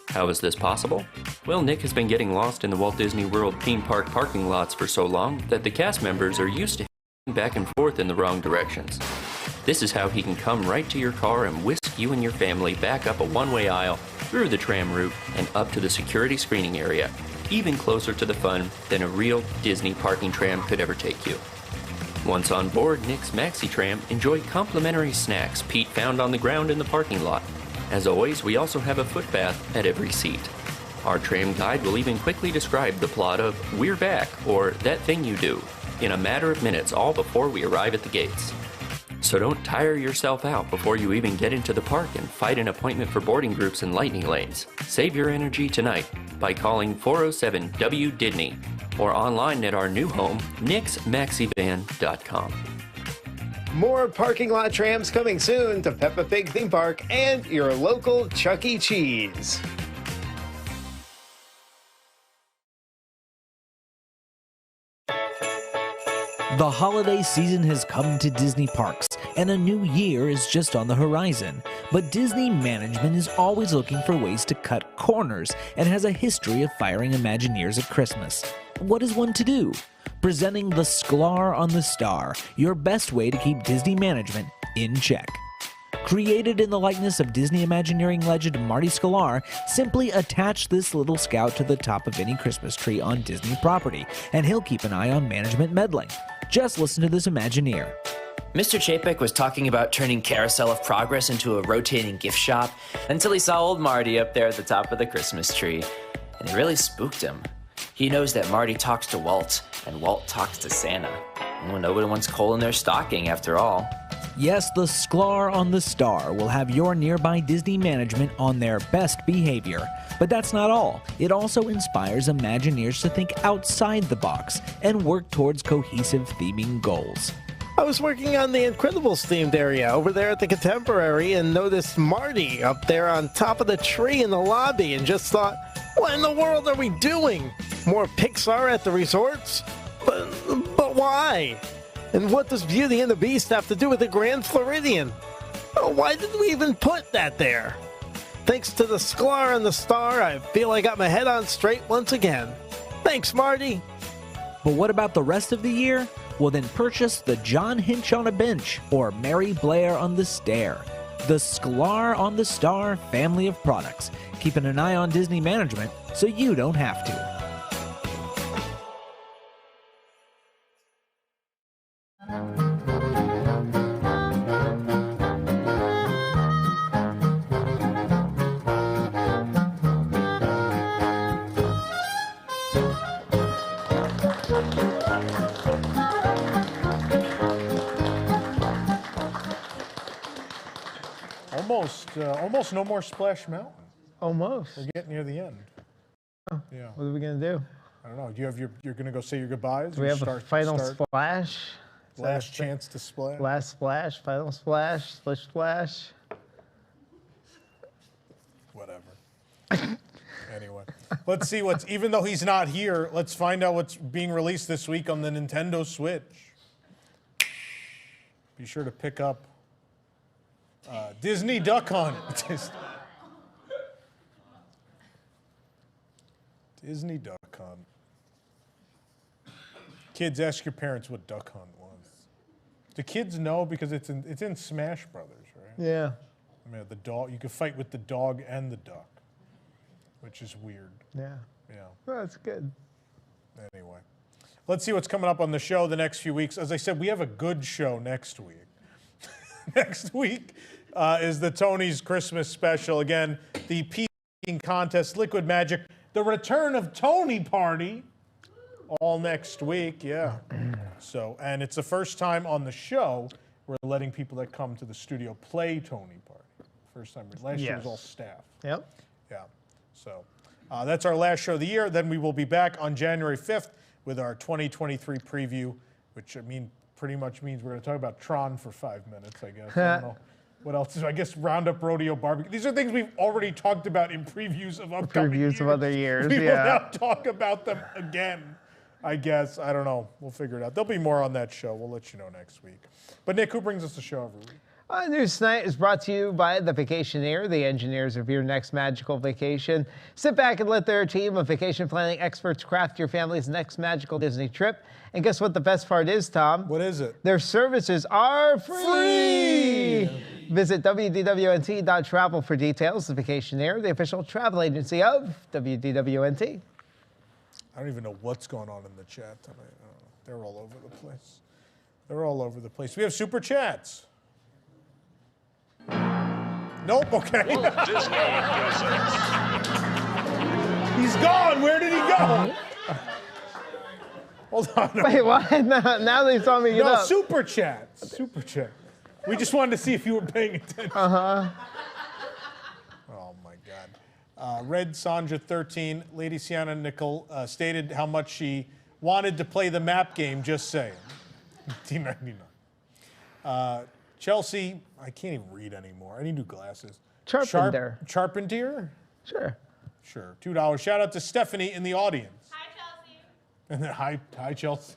How is this possible? Well, Nick has been getting lost in the Walt Disney World theme park parking lots for so long that the cast members are used to back and forth in the wrong directions. This is how he can come right to your car and whisk you and your family back up a one-way aisle, through the tram route, and up to the security screening area, even closer to the fun than a real Disney parking tram could ever take you. Once on board Nick's Maxi Tram, enjoy complimentary snacks Pete found on the ground in the parking lot. As always, we also have a footbath at every seat. Our tram guide will even quickly describe the plot of We're Back or That Thing You Do in a matter of minutes, all before we arrive at the gates. So don't tire yourself out before you even get into the park and fight an appointment for boarding groups and lightning lanes. Save your energy tonight by calling 407-WDIDNEY or online at our new home, nixmaxivan.com. More parking lot trams coming soon to Peppa Pig theme park and your local Chuck E. Cheese. The holiday season has come to Disney parks, and a new year is just on the horizon. But Disney management is always looking for ways to cut corners and has a history of firing Imagineers at Christmas. What is one to do? Presenting the Sklar on the Star, your best way to keep Disney management in check. Created in the likeness of Disney Imagineering legend Marty Sklar, simply attach this little scout to the top of any Christmas tree on Disney property, and he'll keep an eye on management meddling. Just listen to this Imagineer. Mr. Chapek was talking about turning Carousel of Progress into a rotating gift shop until he saw old Marty up there at the top of the Christmas tree, and it really spooked him. He knows that Marty talks to Walt, and Walt talks to Santa. Well, nobody wants coal in their stocking, after all. Yes, the Sklar on the Star will have your nearby Disney management on their best behavior. But that's not all. It also inspires Imagineers to think outside the box and work towards cohesive theming goals. I was working on the Incredibles themed area over there at the Contemporary and noticed Marty up there on top of the tree in the lobby and just thought, what in the world are we doing? More Pixar at the resorts? But why? And what does Beauty and the Beast have to do with the Grand Floridian? Oh, why did we even put that there? Thanks to the Sklar and the Star, I feel I got my head on straight once again. Thanks, Marty. But what about the rest of the year? Well, then purchase the John Hinch on a Bench or Mary Blair on the Stair. The Sklar on the Star family of products, keeping an eye on Disney management so you don't have to. Almost no more Splash Mountain. Almost. We're getting near the end. Oh, yeah. What are we going to do? I don't know. Do you have you're going to go say your goodbyes? Do we have a final splash? Last chance to splash? Last splash, final splash, splish splash. Whatever. Anyway, let's see what's, even though he's not here, let's find out what's being released this week on the Nintendo Switch. Be sure to pick up Disney Duck Hunt. Disney Duck Hunt. Kids, ask your parents what Duck Hunt was. Do kids know because it's in Smash Brothers, right? Yeah. I mean, the dog. You can fight with the dog and the duck, which is weird. Yeah. Yeah. Well, that's good. Anyway, let's see what's coming up on the show the next few weeks. As I said, we have a good show next week. Next week is the Tony's Christmas special. Again, the peeing contest, Liquid Magic, the return of Tony Party, all next week. Yeah. So, and it's the first time on the show we're letting people that come to the studio play Tony Party. First time. Last year was all staff. Yep. Yeah. So that's our last show of the year. Then we will be back on January 5th with our 2023 preview, which pretty much means we're going to talk about Tron for 5 minutes, I guess. I don't know. What else? I guess Roundup Rodeo Barbecue. These are things we've already talked about in previews of upcoming years. Of other years, We will now talk about them again, I guess. I don't know. We'll figure it out. There'll be more on that show. We'll let you know next week. But Nick, who brings us the show every week? News Tonight is brought to you by The Vacationeer, the engineers of your next magical vacation. Sit back and let their team of vacation planning experts craft your family's next magical Disney trip. And guess what the best part is, Tom? What is it? Their services are free! Visit WDWNT.travel for details. The Vacationeer, the official travel agency of WDWNT. I don't even know what's going on in the chat tonight. They're all over the place. They're all over the place. We have super chats. Nope, okay. Walt Disney presents. He's gone. Where did he go? Hold on. Wait, what? Now they saw me get up. Super chat. Super chat. We just wanted to see if you were paying attention. Uh-huh. Oh, my God. Red Sandra 13, Lady Sienna Nickel stated how much she wanted to play the map game, just saying. $19.99. Chelsea, I can't even read anymore. I need new glasses. Charpenter. Charpentier? Sure. Sure. $2. Shout out to Stephanie in the audience. Hi, Chelsea. And then hi, Chelsea.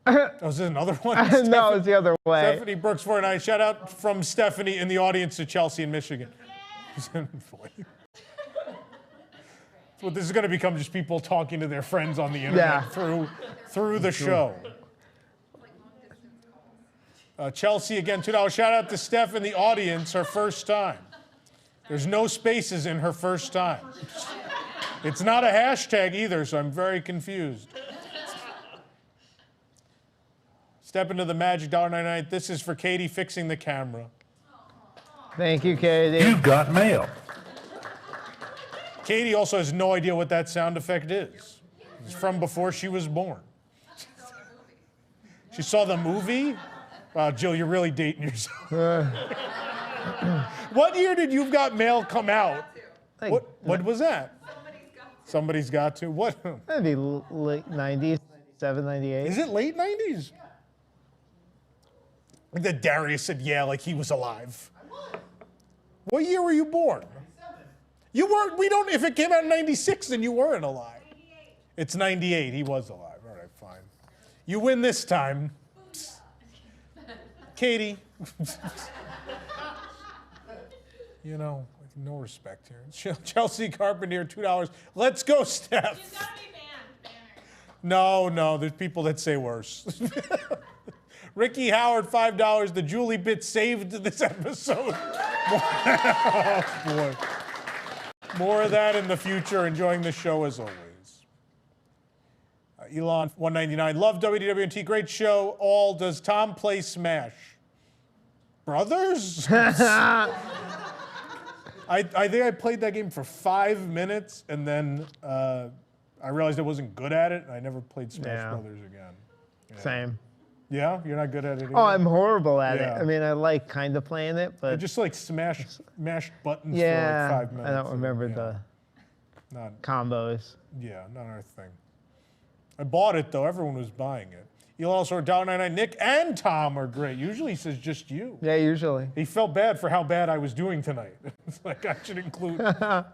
Oh, is this another one? No, it's the other way. Stephanie Brooks 49. Shout out from Stephanie in the audience to Chelsea in Michigan. So this is going to become just people talking to their friends on the internet through the show. Chelsea again, $2. Shout out to Steph in the audience, her first time. There's no spaces in her first time. It's not a hashtag either, so I'm very confused. Step into the magic $1.99. This is for Katie fixing the camera. Thank you, Katie. You got mail. Katie also has no idea what that sound effect is. It's from before she was born. She saw the movie? Wow, Jill, you're really dating yourself. What year did You've Got Mail come out? What was that? Somebody's Got To. What? That'd be late 90s, 97, 98. Is it late 90s? Like that Darius said, yeah, like he was alive. What year were you born? You weren't, if it came out in 96, then you weren't alive. 98. It's 98, he was alive. All right, fine. You win this time. Katie. You know, no respect here. Chelsea Carpenter, $2. Let's go, Steph. She's gotta be banned. No, there's people that say worse. Ricky Howard, $5. The Julie bit saved this episode. Oh, boy. More of that in the future. Enjoying the show as always. Elon, $1.99. Love WDWNT. Great show. All. Does Tom play Smash? Brothers? I think I played that game for 5 minutes, and then I realized I wasn't good at it, and I never played Smash Brothers again. Yeah. Same. Yeah? You're not good at it either? Oh, I'm horrible at it. I mean, I like kind of playing it, but... I just like mashed buttons for like 5 minutes. I don't remember the combos. Yeah, not our thing. I bought it, though. Everyone was buying it. You'll also $1.99. Nick and Tom are great. Usually he says just you. Yeah, usually. He felt bad for how bad I was doing tonight. It's like I should include...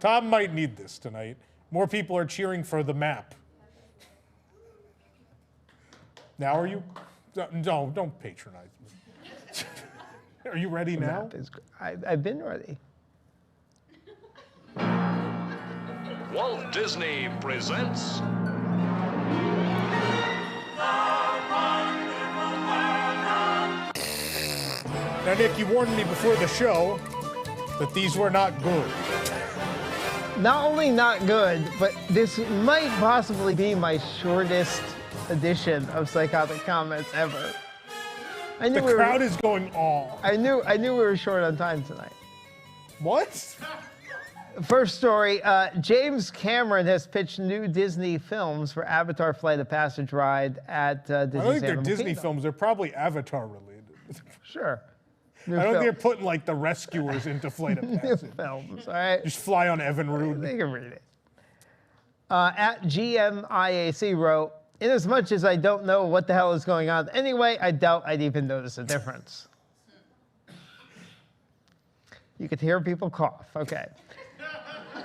Tom might need this tonight. More people are cheering for the map. Now are you? No, don't patronize me. Are you ready now? I've been ready. Walt Disney presents... Now, Nick, you warned me before the show that these were not good. Not only not good, but this might possibly be my shortest edition of Psychotic Comments ever. The crowd is going all. I knew we were short on time tonight. What? First story, James Cameron has pitched new Disney films for Avatar Flight of Passage ride at Disney's I don't think they're Animal Disney Kingdom. films. They're probably Avatar related. Sure. I don't think they're putting like the rescuers into Flight of Passage. New films, all right? Just fly on Evan Rood. They can read it. At GMIAC wrote, inasmuch as I don't know what the hell is going on anyway, I doubt I'd even notice a difference. You could hear people cough. Okay.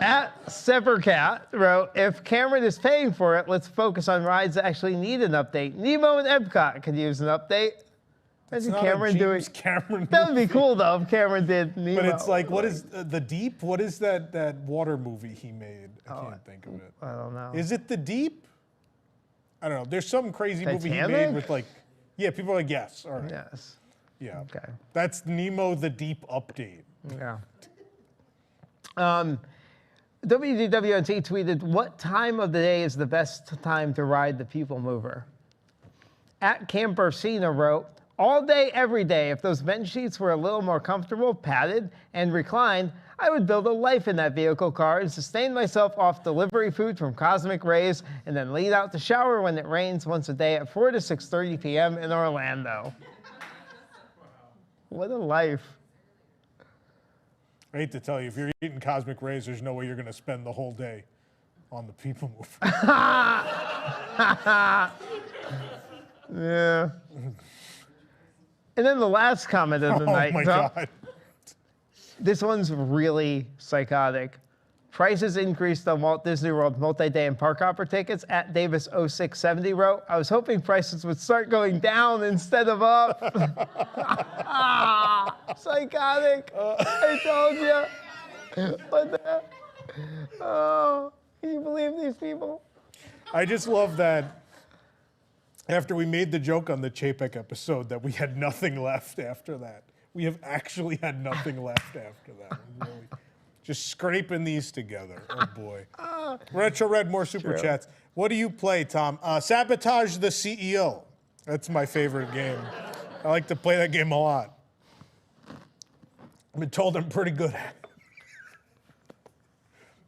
At Severcat wrote, if Cameron is paying for it, let's focus on rides that actually need an update. Nemo and Epcot could use an update. Imagine Cameron doing. Cameron that would be cool though if Cameron did Nemo. But it's like, what is The Deep? What is that water movie he made? I can't think of it. I don't know. Is it The Deep? I don't know. There's some crazy movie he Titanic? made with like, yeah, people are like, yes. All right. Yes. Yeah. Okay. That's Nemo the Deep update. Yeah. WDWNT tweeted, what time of the day is the best time to ride the People Mover? At Camper Cena wrote, all day, every day, if those bench seats were a little more comfortable, padded, and reclined, I would build a life in that vehicle car and sustain myself off delivery food from Cosmic Rays and then lead out to shower when it rains once a day at 4 to 6:30 p.m. in Orlando. What a life. I hate to tell you, if you're eating Cosmic Rays, there's no way you're going to spend the whole day on the People Mover. Yeah. And then the last comment of the night. Oh my God. This one's really psychotic. Prices increased on Walt Disney World multi-day and park hopper tickets. At Davis 0670 wrote, I was hoping prices would start going down instead of up. Psychotic. I told you. What the? Oh, can you believe these people? I just love that after we made the joke on the Chapek episode that we had nothing left after that. We have actually had nothing left after that. Really, just scraping these together. Oh, boy. Retro Red, more super chats. What do you play, Tom? Sabotage the CEO. That's my favorite game. I like to play that game a lot. I've been told I'm pretty good at it.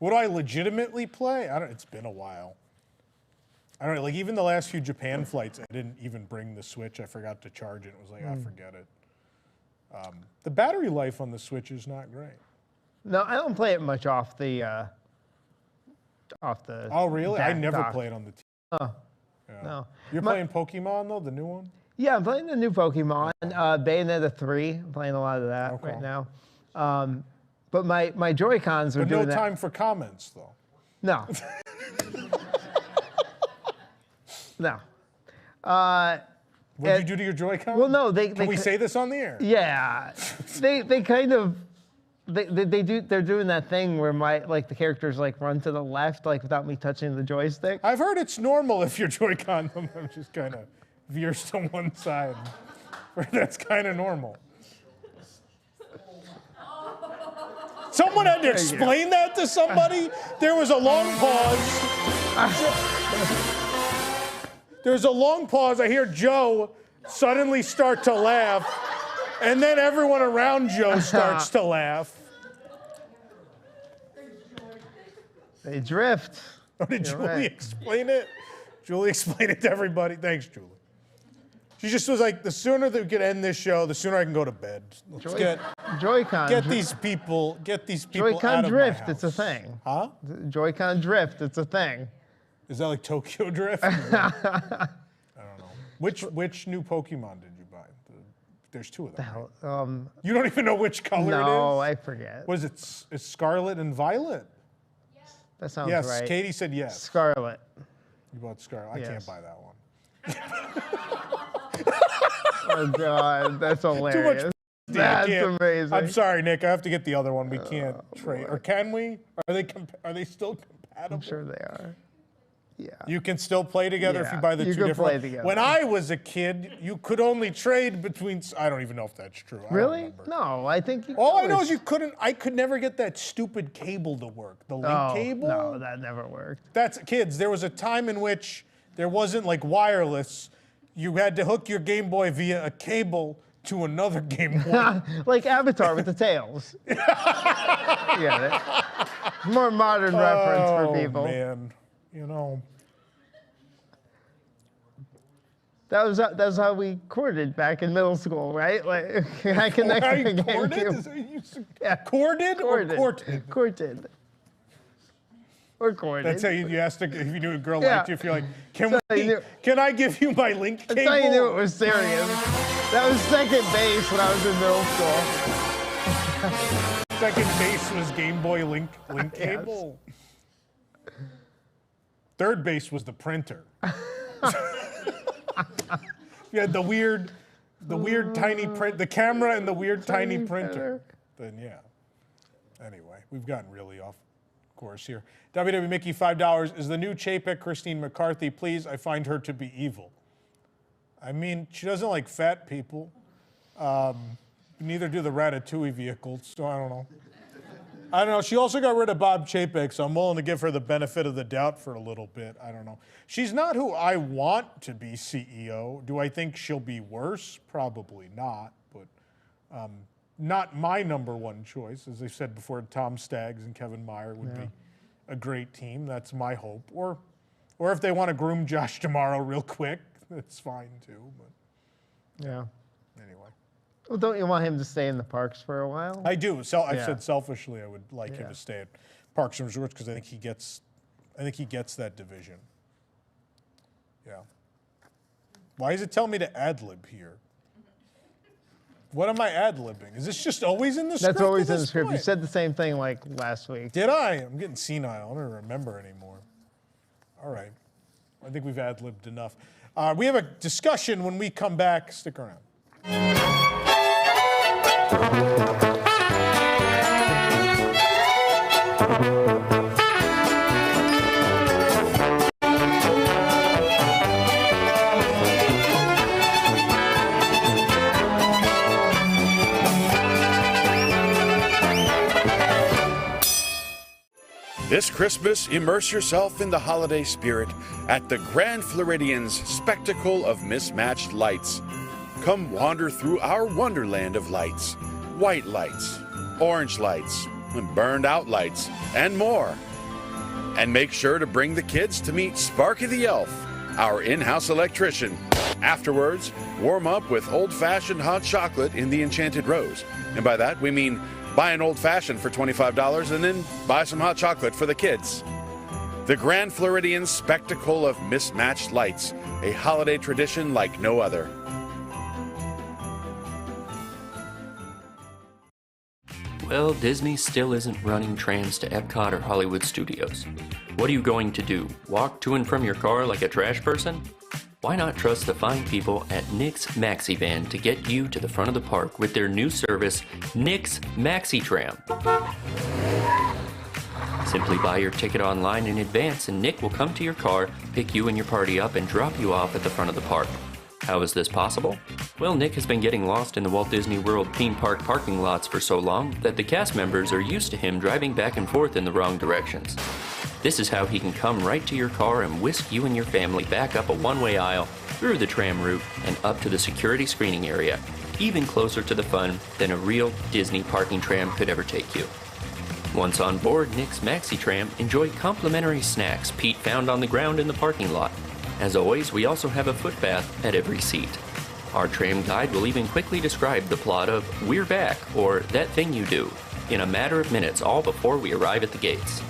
Would I legitimately play? It's been a while. I don't know, like even the last few Japan flights, I didn't even bring the Switch. I forgot to charge it. It was like, I forget it. The battery life on the Switch is not great. No, I don't play it much off the. Oh, really? I never dock. play it on the TV. Oh, Yeah. no. You're playing Pokemon though, the new one? Yeah, I'm playing the new Pokemon, Bayonetta 3. I'm playing a lot of that right now. But my Joy-Cons are But doing no that. time for comments though. No. No. What did you do to your Joy-Con? Well, no, Can we say this on the air? Yeah, they kind of they're doing that thing where the characters run to the left without me touching the joystick. I've heard it's normal if your Joy-Con sometimes just kind of veers to one side. That's kind of normal. Someone had to explain that to somebody. There was a long pause. There's a long pause. I hear Joe suddenly start to laugh, and then everyone around Joe starts to laugh. They drift. Oh, did Julie explain it? Julie explained it to everybody. Thanks, Julie. She just was like, the sooner that we can end this show, the sooner I can go to bed. Let's Joy-Con. get these people Joy-Con out of drift. my house. It's a thing. Huh? Joy-Con drift. It's a thing. Is that like Tokyo Drift? I don't know. Which new Pokemon did you buy? There's two of them. Right? You don't even know which color it is? No, I forget. Was it it's Scarlet and Violet? That sounds yes, right. Katie said yes. Scarlet. You bought Scarlet. I can't buy that one. Oh God, that's hilarious. Too much. That's amazing. I'm sorry, Nick. I have to get the other one. We can't trade, or can we? Are they still compatible? I'm sure they are. Yeah. You can still play together if you buy the two different. Play together. When I was a kid, you could only trade between. I don't even know if that's true. Really? No, I think. All I know is you couldn't. I could never get that stupid cable to work. The link cable. No, that never worked. That's kids. There was a time in which there wasn't like wireless. You had to hook your Game Boy via a cable to another Game Boy. Like Avatar with the tails. Yeah. More modern reference for people. Oh man, you know. That was how we courted back in middle school, right? Like I connected the GameCube. Yeah. Corded or courted? Courted. Or courted. That's how you asked if you knew a girl liked you. If you're like, can I give you my link cable? That's how you knew it was serious. That was second base when I was in middle school. Second base was Game Boy link cable. Third base was the printer. You had the weird tiny print, the camera and the weird tiny printer. Then yeah. Anyway, we've gotten really off course here. WW Mickey, $5. Is the new Chapek Christine McCarthy? Please, I find her to be evil. I mean, she doesn't like fat people. Neither do the Ratatouille vehicles, so I don't know. I don't know. She also got rid of Bob Chapek, so I'm willing to give her the benefit of the doubt for a little bit. I don't know. She's not who I want to be CEO. Do I think she'll be worse? Probably not, but not my number one choice. As I said before, Tom Staggs and Kevin Meyer would be a great team. That's my hope. Or if they want to groom Josh tomorrow real quick, that's fine too. But yeah. Anyway. Well, don't you want him to stay in the parks for a while? I do. So I Yeah. said selfishly, I would like him to stay at Parks and Resorts because I think he gets that division. Yeah. Why is it telling me to ad-lib here? What am I ad-libbing? Is this just always in the script? That's always at in the this script. You point? said the same thing like last week. Did I? I'm getting senile. I don't remember anymore. All right. I think we've ad-libbed enough. We have a discussion when we come back. Stick around. This Christmas, immerse yourself in the holiday spirit at the Grand Floridian's spectacle of mismatched lights. Come wander through our wonderland of lights. White lights, orange lights, burned out lights, and more. And make sure to bring the kids to meet Sparky the Elf, our in-house electrician. Afterwards, warm up with old-fashioned hot chocolate in the Enchanted Rose. And by that, we mean buy an old-fashioned for $25 and then buy some hot chocolate for the kids. The Grand Floridian spectacle of mismatched lights, a holiday tradition like no other. Well, Disney still isn't running trams to Epcot or Hollywood Studios. What are you going to do? Walk to and from your car like a trash person? Why not trust the fine people at Nick's Maxi Van to get you to the front of the park with their new service, Nick's Maxi Tram? Simply buy your ticket online in advance and Nick will come to your car, pick you and your party up, and drop you off at the front of the park. How is this possible? Well, Nick has been getting lost in the Walt Disney World theme park parking lots for so long that the cast members are used to him driving back and forth in the wrong directions. This is how he can come right to your car and whisk you and your family back up a one-way aisle, through the tram route, and up to the security screening area, even closer to the fun than a real Disney parking tram could ever take you. Once on board Nick's Maxi Tram, enjoy complimentary snacks Pete found on the ground in the parking lot. As always, we also have a footbath at every seat. Our tram guide will even quickly describe the plot of We're Back, or That Thing You Do, in a matter of minutes, all before we arrive at the gates.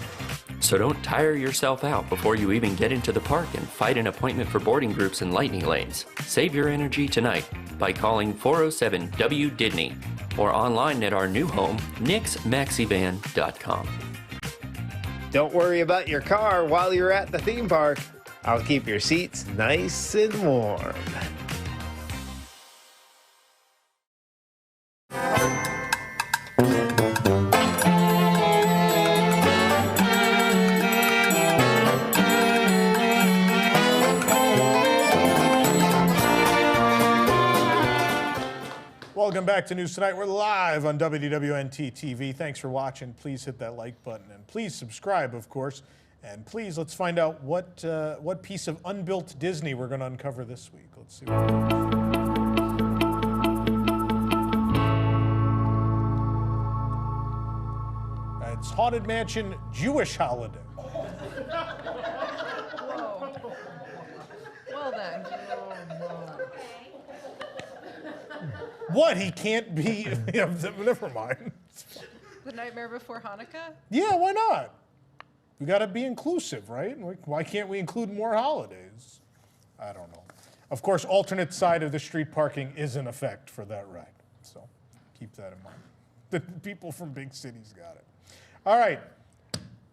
So don't tire yourself out before you even get into the park and fight an appointment for boarding groups and lightning lanes. Save your energy tonight by calling 407-WDWNT or online at our new home, nixmaxivan.com. Don't worry about your car while you're at the theme park. I'll keep your seats nice and warm. Welcome back to News Tonight. We're live on WDWNT TV. Thanks for watching. Please hit that like button and please subscribe, of course. And please, let's find out what piece of unbuilt Disney we're going to uncover this week. Let's see. It's Haunted Mansion Jewish Holiday. Whoa. Well then. What? He can't be. Never mind. The Nightmare Before Hanukkah? Yeah, why not? We got to be inclusive, right? Why can't we include more holidays? I don't know. Of course, alternate side of the street parking is in effect for that ride. So keep that in mind. The people from big cities got it. All right.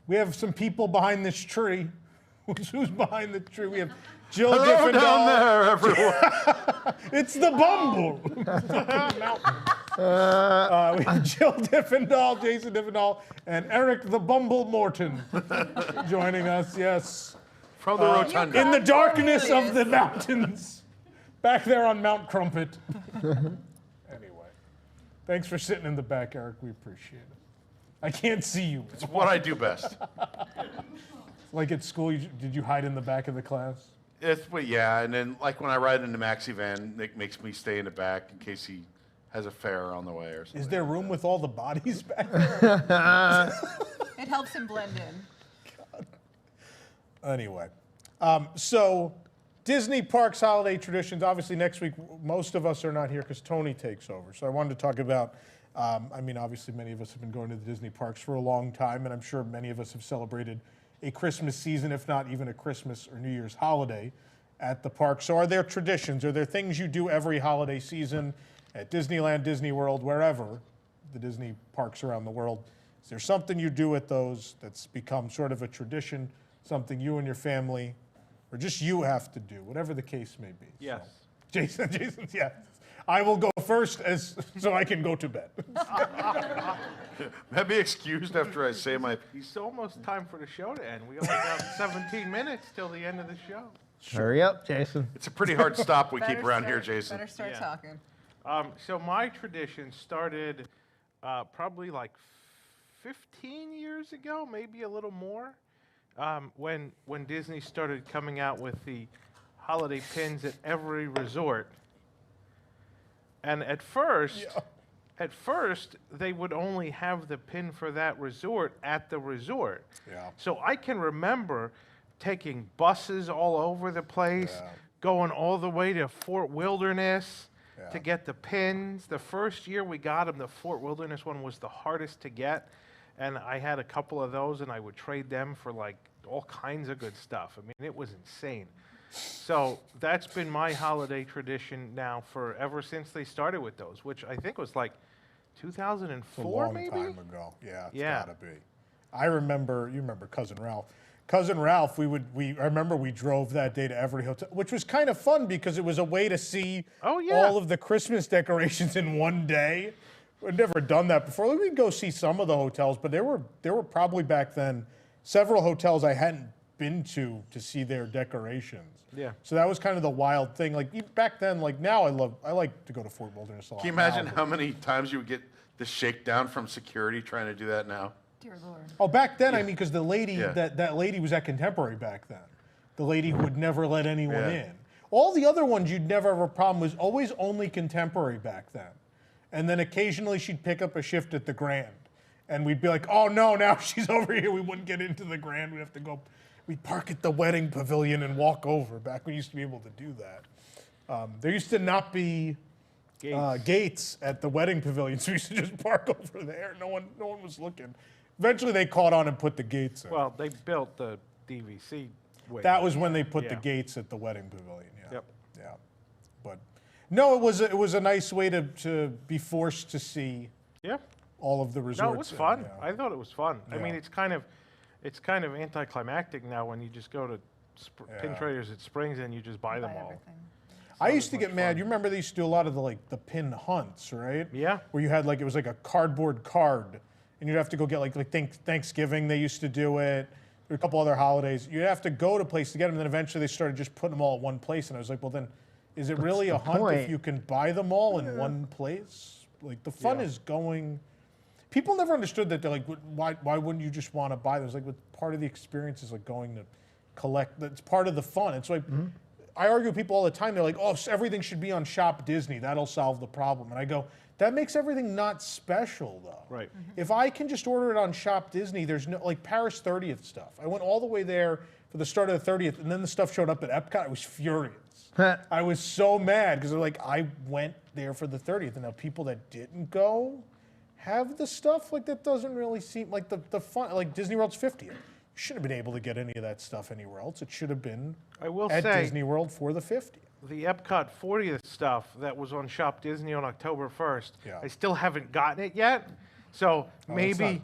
We have some people behind this tree. Who's behind the tree? We have Jill Hello Diffendahl. down there, everyone. It's the Bumble. We have Jill Diffendahl, Jason Diffendahl, and Eric the Bumble Morton joining us. Yes. From the rotunda. In the darkness of the mountains. Back there on Mount Crumpet. Anyway. Thanks for sitting in the back, Eric. We appreciate it. I can't see you. It's what I do best. Like at school, did you hide in the back of the class? Yeah, and then like when I ride in the Maxi Van, Nick makes me stay in the back in case he has a fare on the way or something. Is there room with all the bodies back there? It helps him blend in. God. Anyway, so Disney Parks holiday traditions. Obviously, next week, most of us are not here because Tony takes over. So I wanted to talk about, I mean, obviously, many of us have been going to the Disney parks for a long time, and I'm sure many of us have celebrated a Christmas season, if not even a Christmas or New Year's holiday at the park. So are there traditions? Are there things you do every holiday season at Disneyland, Disney World, wherever, the Disney parks around the world? Is there something you do at those that's become sort of a tradition, something you and your family, or just you have to do, whatever the case may be? Yes. So, Jason, yeah. I will go first so I can go to bed. May I be excused after I say my piece? It's almost time for the show to end. We only got 17 minutes till the end of the show. Hurry up, Jason. It's a pretty hard stop we keep Better around start- here, Jason. Better start Yeah. talking. So my tradition started probably like 15 years ago, maybe a little more, when Disney started coming out with the holiday pins at every resort. And at first, they would only have the pin for that resort at the resort. Yeah. So I can remember taking buses all over the place, going all the way to Fort Wilderness to get the pins. The first year we got them, the Fort Wilderness one was the hardest to get. And I had a couple of those, and I would trade them for like all kinds of good stuff. I mean, it was insane. So that's been my holiday tradition now for ever since they started with those, which I think was like 2004, a long maybe? time ago. Yeah, it's Yeah. gotta be. I remember, you remember Cousin Ralph. Cousin Ralph, I remember we drove that day to every hotel, which was kind of fun because it was a way to see all of the Christmas decorations in one day. We'd never done that before. We'd go see some of the hotels, but there were probably back then several hotels I hadn't been to see their decorations. Yeah. So that was kind of the wild thing. Like back then, like now I like to go to Fort Wilderness a lot. Can you imagine how many times you would get the shakedown from security trying to do that now? Dear Lord. Oh, back then, I mean, because the lady, Yeah. that lady was at Contemporary back then. The lady who would never let anyone Yeah. in. All the other ones you'd never have a problem was always only Contemporary back then. And then occasionally she'd pick up a shift at the Grand. And we'd be like, oh no, now she's over here. We wouldn't get into the Grand. We'd have to go, we'd park at the wedding pavilion and walk over. Back when we used to be able to do that. There used to not be gates at the wedding pavilion, so we used to just park over there. No one was looking. Eventually they caught on and put the gates in. Well, they built the DVC way. That was when they put the Yeah. gates at the wedding pavilion. Yeah. Yep. Yeah. But no, it was a nice way to be forced to see. Yeah. All of the resorts. No, it was fun. Yeah. I thought it was fun. I Yeah. mean, it's kind of anticlimactic now when you just go to pin traders at Springs and you just buy them all. I used to get mad. You remember they used to do a lot of the pin hunts, right? Yeah. Where you had it was like a cardboard card, and you'd have to go get like Thanksgiving. They used to do it. There were a couple other holidays. You'd have to go to a place to get them. And then eventually they started just putting them all at one place, and I was like, well then, is it really a hunt if you can buy them all in one place? Like the fun is going. People never understood that. They're like, why wouldn't you just want to buy them? It's like part of the experience is like going to collect. It's part of the fun. It's like. I argue with people all the time. They're like, oh, everything should be on Shop Disney. That'll solve the problem. And I go, that makes everything not special, though. Right. If I can just order it on Shop Disney, there's no, like Paris 30th stuff. I went all the way there for the start of the 30th, and then the stuff showed up at Epcot. I was furious. I was so mad because they're like, I went there for the 30th. And now people that didn't go have the stuff. Like, that doesn't really seem like the fun, like Disney World's 50th. You shouldn't have been able to get any of that stuff anywhere else. It should have been at Disney World for the 50th. The Epcot 40th stuff that was on Shop Disney on October 1st, I still haven't gotten it yet. So maybe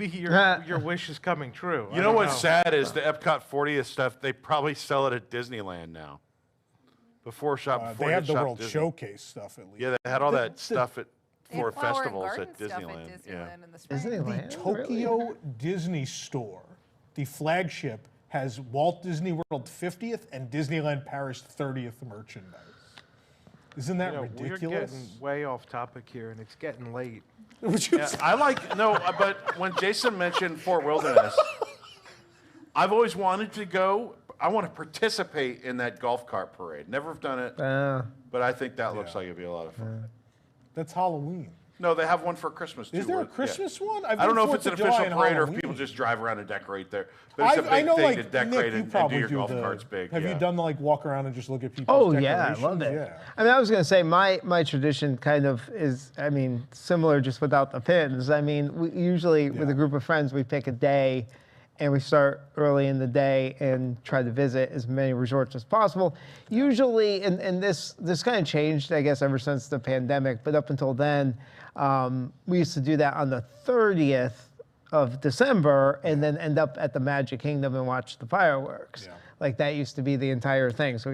your wish is coming true. You know what's sad is the Epcot 40th stuff, they probably sell it at Disneyland now. Before They have the Shop World Disney. Showcase stuff at least. Yeah, they had all that stuff at They have for flower and festivals garden at stuff Disneyland. at Yeah. Disneyland in the spring. The Tokyo Disney Store, the flagship, has Walt Disney World 50th and Disneyland Paris 30th merchandise. Isn't that ridiculous? We're getting way off topic here, and it's getting late. Yeah, but when Jason mentioned Fort Wilderness, I've always wanted to go. I want to participate in that golf cart parade. Never have done it, but I think that looks like it'd be a lot of fun. That's Halloween. No, they have one for Christmas too. Is there a where- Christmas one? I don't know if Fourth it's an of July official and parade or if Halloween. people just drive around and decorate there. But it's a I big know, thing like, to decorate Nick, you and do probably your do golf the- carts big. Have you yeah. done like walk around and just look at people's Oh decorations? yeah, I love it. Yeah. I mean, I was gonna say my tradition kind of is, I mean, similar just without the pins. I mean, we usually with a group of friends we pick a day, and we start early in the day and try to visit as many resorts as possible. Usually, and this kind of changed, I guess, ever since the pandemic. But up until then, we used to do that on the 30th of December, and then end up at the Magic Kingdom and watch the fireworks. Like that used to be the entire thing. So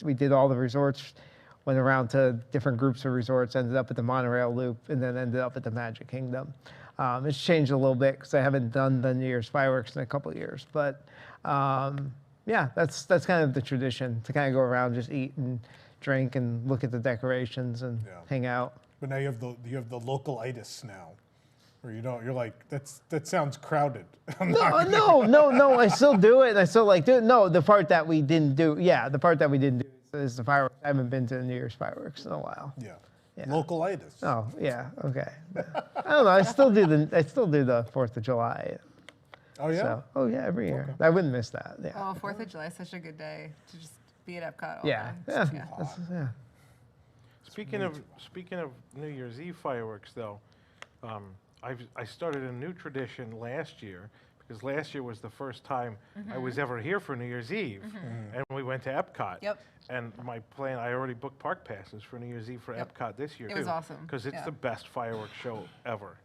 we did all the resorts, went around to different groups of resorts, ended up at the monorail loop, and then ended up at the Magic Kingdom. It's changed a little bit because I haven't done the New Year's fireworks in a couple of years. But yeah, that's kind of the tradition, to kind of go around, just eat and drink and look at the decorations and hang out. But now you have the localitis now, where you're like that sounds crowded. No, I still do it, and I still like do it. No, the part that we didn't do, the part that we didn't do is the fireworks. I haven't been to the New Year's fireworks in a while. Yeah. Localitis. Oh, yeah, okay. I don't know. I still do the 4th of July. Oh yeah. So, every year. I wouldn't miss that. Yeah. Oh, 4th of July is such a good day to just be at Epcot all Yeah. day. Yeah. Speaking of New Year's Eve fireworks, though, I started a new tradition last year, because last year was the first time I was ever here for New Year's Eve, and we went to Epcot. Yep. And my plan, I already booked park passes for New Year's Eve for Epcot this year. It was awesome. Because it's Yeah. the best fireworks show ever.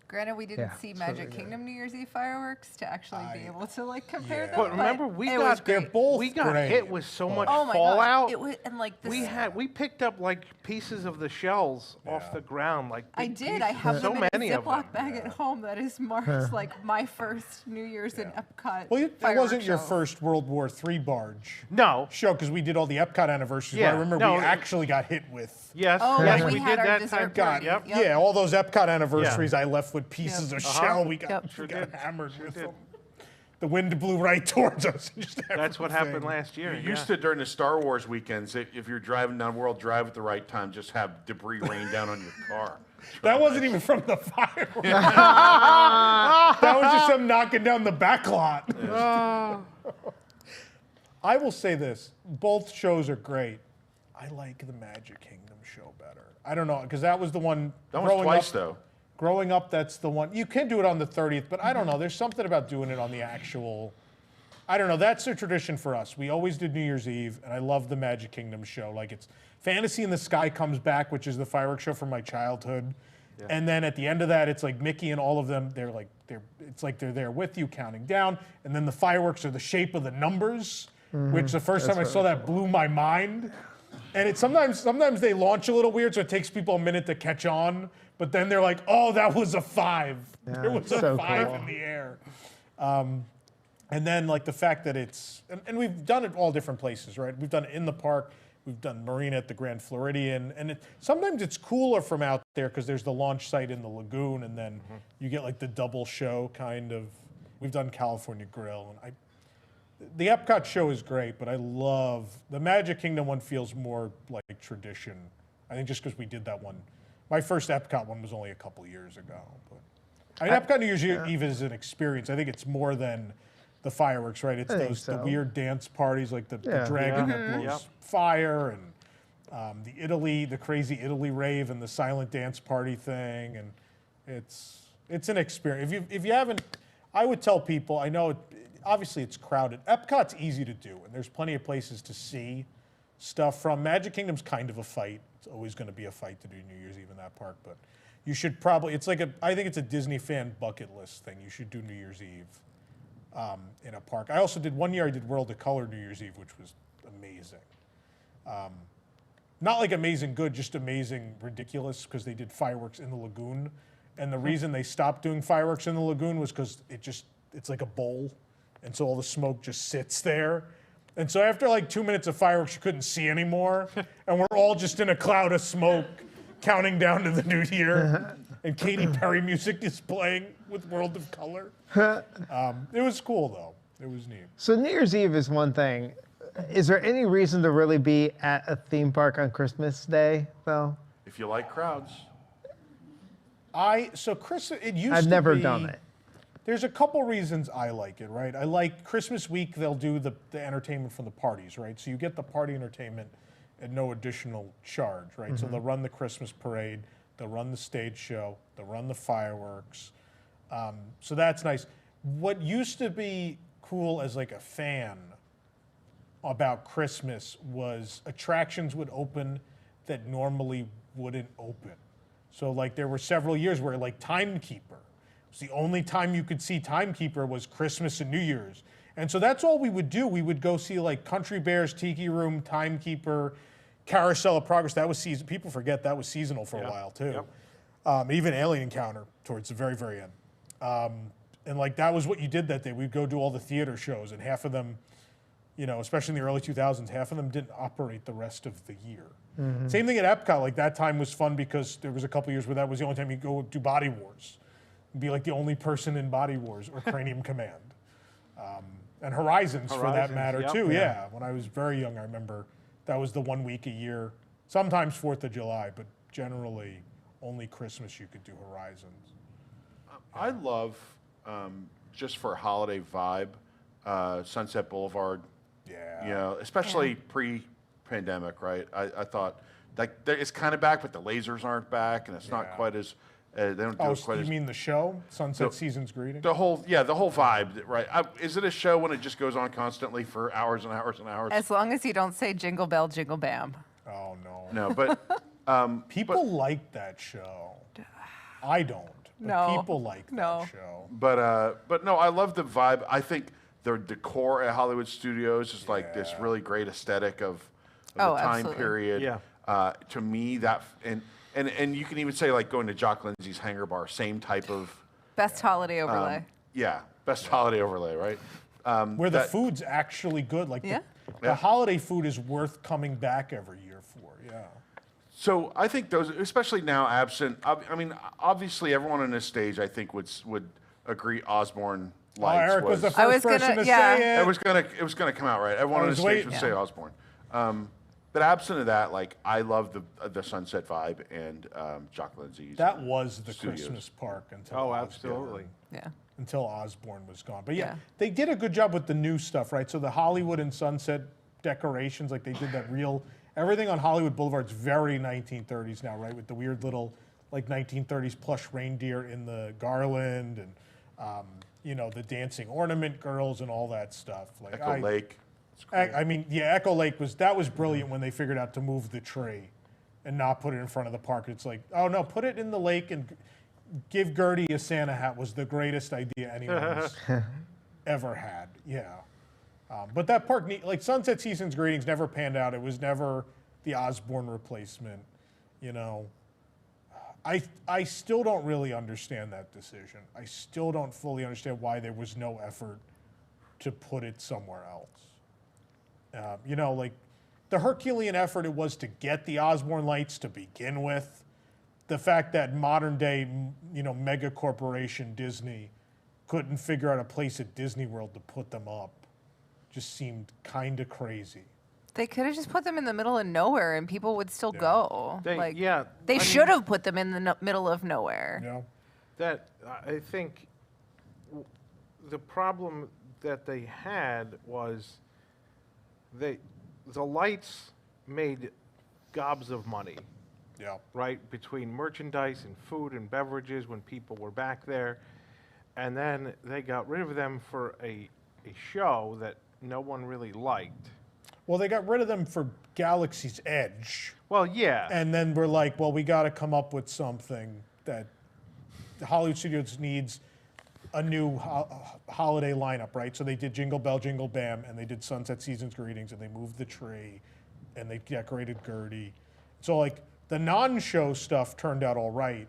Granted, we didn't Yeah, see it's Magic really good. Kingdom New Year's Eve fireworks to actually be able to like compare them. But remember, we it was got great. we got hit with so much Oh my fallout. gosh! It was, and like this, We picked up like pieces of the shells off the ground, like I big did. I pieces. have so them in a many of them. Ziploc bag at home that is marked like my first New Year's in Epcot. Well, it fireworks wasn't your show. first World War III barge. No. Show, because we did all the Epcot anniversaries. Yeah, I remember no, we actually got hit with. Yes. Oh, yes, when we we had did our that dessert time. party. Yep. Yeah, all those Epcot anniversaries, I left with pieces of Uh-huh. shell. We got, Yep. we Sure got did. hammered Sure with did. them. The wind blew right towards us. That's what happened last year. You used to, during the Star Wars weekends, if you're driving down World Drive at the right time, just have debris rain down on your car. That wasn't even from the fireworks. That was just them knocking down the back lot. I will say this. Both shows are great. I like the Magic Kingdom show better. I don't know, because that was the one. That was growing twice, up, though. Growing up, that's the one. You can do it on the 30th, but I don't know. There's something about doing it on the actual. I don't know. That's a tradition for us. We always did New Year's Eve, and I love the Magic Kingdom show. Like, it's Fantasy in the Sky comes back, which is the fireworks show from my childhood. Yeah. And then at the end of that, it's like Mickey and all of them. It's like they're there with you, counting down. And then the fireworks are the shape of the numbers, which the first time I saw that blew my mind. And it's sometimes they launch a little weird, so it takes people a minute to catch on. But then they're like, "Oh, that was a 5. Yeah, there was a so 5 cool. in the air." And then like the fact that it's and we've done it all different places, right? We've done it in the park. We've done Marina at the Grand Floridian, and sometimes it's cooler from out there because there's the launch site in the lagoon, and then you get like the double show kind of. We've done California Grill, and the Epcot show is great, but I love the Magic Kingdom one. Feels more like tradition. I think just because we did that one. My first Epcot one was only a couple years ago, but I mean, Epcot New Year's Eve is an experience. I think it's more than the fireworks, right? It's I think the so. weird dance parties, like the dragon that blows fire, and the crazy Italy rave, and the silent dance party thing, and it's an experience. If you haven't, I would tell people. I know, obviously it's crowded. Epcot's easy to do, and there's plenty of places to see stuff from. Magic Kingdom's kind of a fight. It's always going to be a fight to do New Year's Eve in that park, but you should probably. I think it's a Disney fan bucket list thing. You should do New Year's Eve. In a park. I also did one year. I did World of Color New Year's Eve, which was amazing. Not like amazing good, just amazing ridiculous, because they did fireworks in the lagoon, and the reason they stopped doing fireworks in the lagoon was because it's like a bowl, and so all the smoke just sits there, and so after like 2 minutes of fireworks, you couldn't see anymore, and we're all just in a cloud of smoke, counting down to the new year. And Katy Perry music is playing with World of Color. It was cool, though. It was neat. So New Year's Eve is one thing. Is there any reason to really be at a theme park on Christmas Day, though? If you like crowds. So Chris, it used I've to never be, done it. There's a couple reasons I like it, right? I like Christmas week, they'll do the entertainment from the parties, right? So you get the party entertainment at no additional charge, right? So Mhm. they'll run the Christmas parade, they'll run the stage show, they'll run the fireworks. So that's nice. What used to be cool as like a fan about Christmas was attractions would open that normally wouldn't open. So like there were several years where like Timekeeper, it was the only time you could see Timekeeper was Christmas and New Year's. And so that's all we would do. We would go see like Country Bears, Tiki Room, Timekeeper, Carousel of Progress. That was season. People forget that was seasonal for a while too. Even Alien Encounter towards the very, very end. And like that was what you did that day. We'd go do all the theater shows, and half of them, you know, especially in the early 2000s, half of them didn't operate the rest of the year. Mhm. Same thing at Epcot. Like that time was fun because there was a couple years where that was the only time you go do Body Wars, be like the only person in Body Wars or Cranium Command, and Horizons for that Horizons, matter yep. too. Yeah. Yeah, when I was very young, I remember that was the 1 week a year. Sometimes 4th of July, but generally only Christmas you could do Horizons. I love, just for a holiday vibe, Sunset Boulevard. Yeah. You know, especially pre-pandemic, right? I thought, like, it's kind of back, but the lasers aren't back, and it's not quite as, they don't do it quite you as... mean the show, Sunset Season's Greeting? The whole vibe, right? Is it a show when it just goes on constantly for hours and hours and hours? As long as you don't say Jingle Bell, Jingle Bam. Oh, no. No, but... people like that show. I don't. But No. people like that show. But no, I love the vibe. I think the decor at Hollywood Studios is like this really great aesthetic of the time absolutely. period. Yeah. To me, that and you can even say like going to Jock Lindsay's Hangar Bar, same type of Best holiday overlay. best holiday overlay, right? Where the food's actually good. Like the holiday food is worth coming back every year for. Yeah. So I think those, especially now absent. I mean, obviously everyone on this stage, I think would agree Osborne Lights Eric was the first person to say it. It was gonna come out right. Everyone on the stage would say Osborne. But absent of that, like I love the Sunset vibe and Jock Lindsay's. That was the studios. Christmas park until absolutely. until Osborne was gone. But they did a good job with the new stuff, right? So the Hollywood and Sunset decorations, like they did that real. Everything on Hollywood Boulevard's very 1930s now, right? With the weird little like 1930s plush reindeer in the garland and you know, the dancing ornament girls and all that stuff. Like Echo Lake. I mean, Echo Lake was brilliant when they figured out to move the tree and not put it in front of the park. It's like, oh no, put it in the lake and give Gertie a Santa hat was the greatest idea anyone's ever had. Yeah. But that park, like Sunset Season's Greetings never panned out. It was never the Osborne replacement, you know. I still don't really understand that decision. I still don't fully understand why there was no effort to put it somewhere else. You know, like the Herculean effort it was to get the Osborne lights to begin with. The fact that modern day, you know, mega corporation Disney couldn't figure out a place at Disney World to put them up just seemed kind of crazy. They could have just put them in the middle of nowhere and people would still go. They They should have put them in the middle of nowhere. Yeah. That I think the problem that they had was the lights made gobs of money. Yeah. Right? Between merchandise and food and beverages when people were back there. And then they got rid of them for a show that no one really liked. Well, they got rid of them for Galaxy's Edge. Well, yeah. And then we're like, well, we got to come up with something that Hollywood Studios needs a new holiday lineup, right? So they did Jingle Bell, Jingle Bam, and they did Sunset Season's Greetings, and they moved the tree, and they decorated Gertie. So, like, the non-show stuff turned out all right.